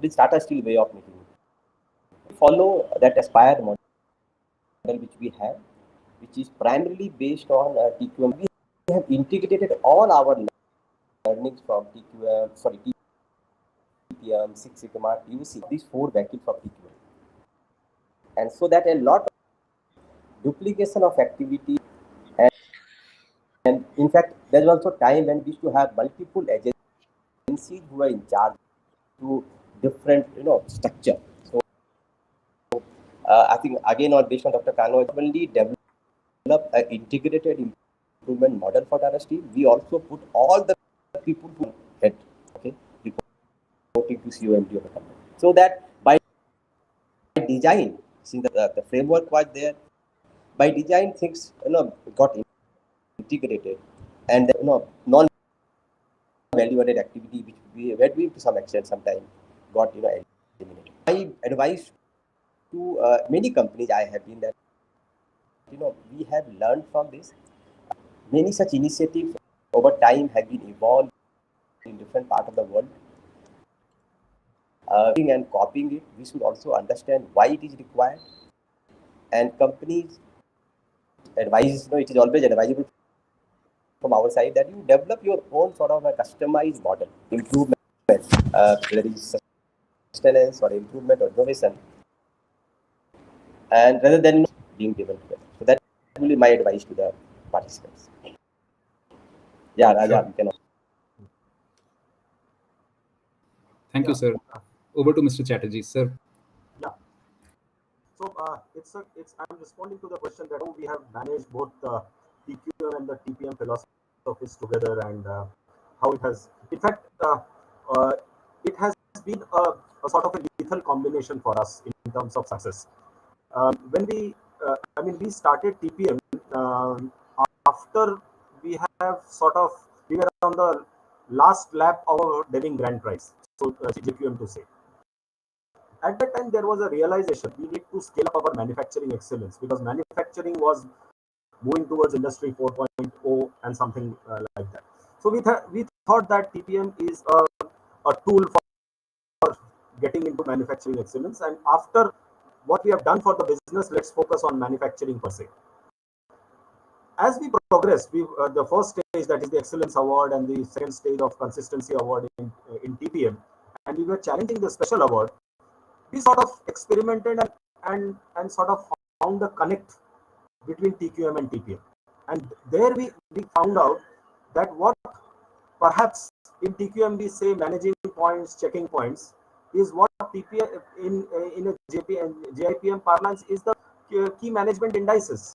this Tata Steel way of making it. We follow that Aspire model which we have, which is primarily based on TQM. We have integrated all our learnings from TPM, Six Sigma, TUC, these four vehicles of TQM. And so that a lot of duplication of activity, and in fact, there's also time when we used to have multiple agencies who are in charge to different structure. So I think again on based on Dr. Kano, only develop an integrated improvement model for Tata Steel. We also put all the people who head, reporting to COMD of the company. So that by design, since the framework was there, by design things got integrated, and non-value-added activity which we were doing to some extent sometimes got eliminated. My advice to many companies I have been that we have learned from this. Many such initiatives over time have been evolved in different parts of the world. And copying it, we should also understand why it is required. And companies advise, it is always advisable from our side that you develop your own sort of a customized model, improvement, whether it is sustenance or improvement or innovation, and rather than being given together. So that will be my advice to the participants. Yeah, Raja, you can. Thank you, sir. Over to Mr. Chatterjee, sir. Yeah. So I'm responding to the question that we have managed both the TQM and the TPM philosophies together, and how it has, in fact, it has been a sort of a lethal combination for us in terms of success. When we started TPM after we were on the last lap of our Deming Grand Prize, so JQM to say. At that time, there was a realization we need to scale up our manufacturing excellence, because manufacturing was moving towards Industry 4.0 and something like that. So we thought that TPM is a tool for getting into manufacturing excellence. And after what we have done for the business, let's focus on manufacturing per se. As we progressed, the first stage, that is the Excellence Award, and the second stage of Consistency Award in TPM, and we were challenging the Special Award. We sort of experimented and sort of found a connect between TQM and TPM. And there we found out that what perhaps in TQM we say managing points, checking points, is what TPM in a JIPM parlance is the key management indices,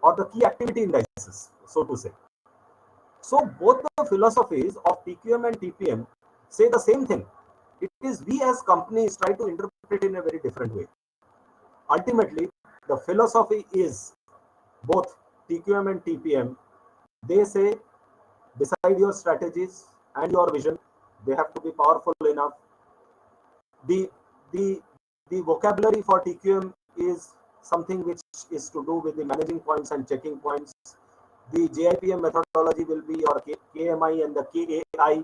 or the key activity indices, so to say. So both the philosophies of TQM and TPM say the same thing. It is we as companies try to interpret it in a very different way. Ultimately, the philosophy is both TQM and TPM. They say decide your strategies and your vision. They have to be powerful enough. The the the vocabulary for TQM is something which is to do with the managing points and checking points. The JIPM methodology will be your KMI and the KAI,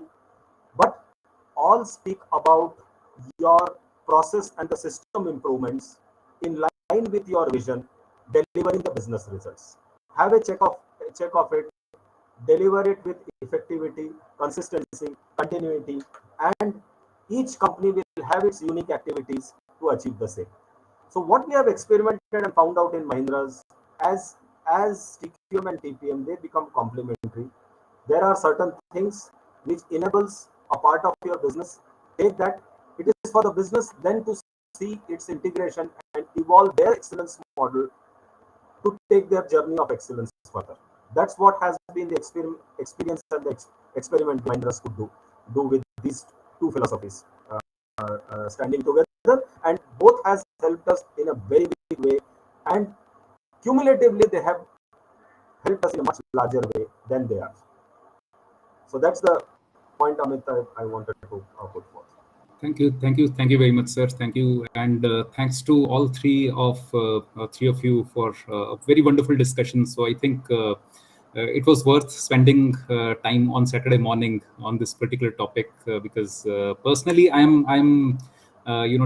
but all speak about your process and the system improvements in line with your vision, delivering the business results. Have a check of it, deliver it with effectivity, consistency, continuity, and each company will have its unique activities to achieve the same. So what we have experimented and found out in Mahindra's, as TQM and TPM, they become complementary. There are certain things which enables a part of your business. Take that. It is for the business then to see its integration and evolve their excellence model to take their journey of excellence further. That's what has been the experience and the experiment Mahindras could do with these two philosophies standing together, and both has helped us in a very big way, and cumulatively they have helped us in a much larger way than they are. So that's the point, Amit, I wanted to put forth. Thank you very much, sir. Thank you, and thanks to all three of you for a very wonderful discussion. So I think it was worth spending time on Saturday morning on this particular topic because personally, I'm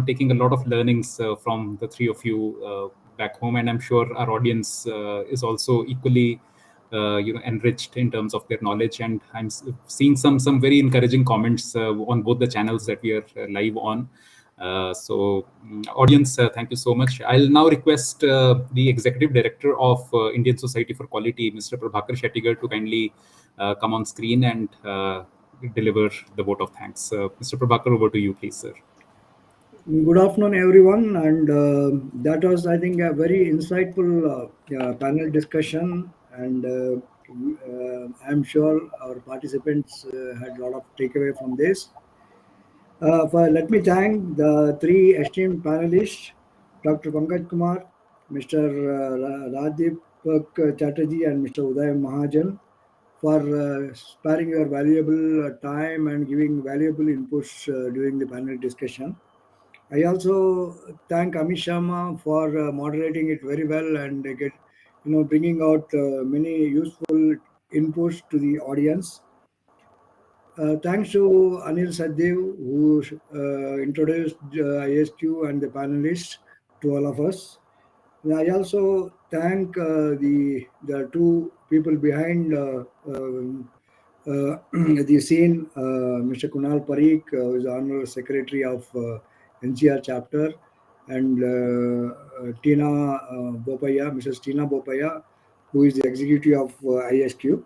taking a lot of learnings from the three of you back home, and I'm sure our audience is also equally enriched in terms of their knowledge. And I'm seeing some very encouraging comments on both the channels that we are live on. Audience, thank you so much. I'll now request the Executive Director of Indian Society for Quality, Mr. Prabhakar Shettigar, to kindly come on screen and deliver the vote of thanks. Mr. Prabhakar, over to you, please, sir. Good afternoon, everyone. And that was, I think, a very insightful panel discussion. And I'm sure our participants had a lot of takeaway from this. Let me thank the three esteemed panelists, Dr. Pankaj Kumar, Mr. Radhip Chatterjee, and Mr. Uday Mahajan, for sparing your valuable time and giving valuable inputs during the panel discussion. I also thank Amit Sharma for moderating it very well and bringing out many useful inputs to the audience. Thanks to Anil Saddev, who introduced ISQ and the panelists to all of us. And I also thank the two people behind the scene, Mr. Kunal Parikh, who is the Honorary Secretary of NCR chapter, and Tina Bopaya, Mrs. Tina Bopaya, who is the executive of ISQ.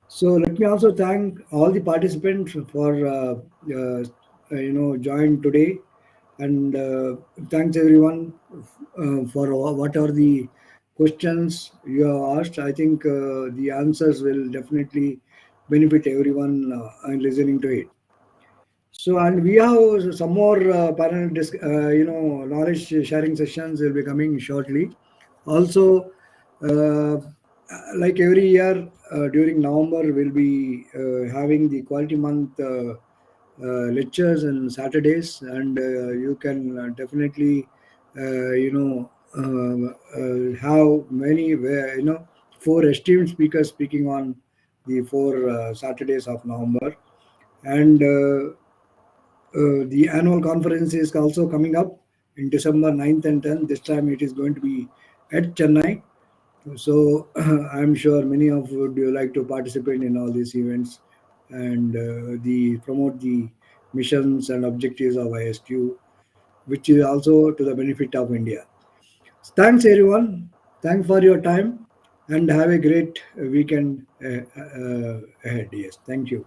So let me also thank all the participants for joining today, and thanks everyone for whatever the questions you have asked. I think the answers will definitely benefit everyone listening to it. So, and we have some more panel, knowledge sharing sessions will be coming shortly. Also, like every year during November, we'll be having the Quality Month lectures on Saturdays, and you can definitely, have many, four esteemed speakers speaking on the four Saturdays of November, and the annual conference is also coming up in December 9th and 10th. This time it is going to be at Chennai. So I'm sure many of you would like to participate in all these events and the promote the missions and objectives of ISQ, which is also to the benefit of India. Thanks everyone. Thanks for your time and have a great weekend ahead. Yes, thank you.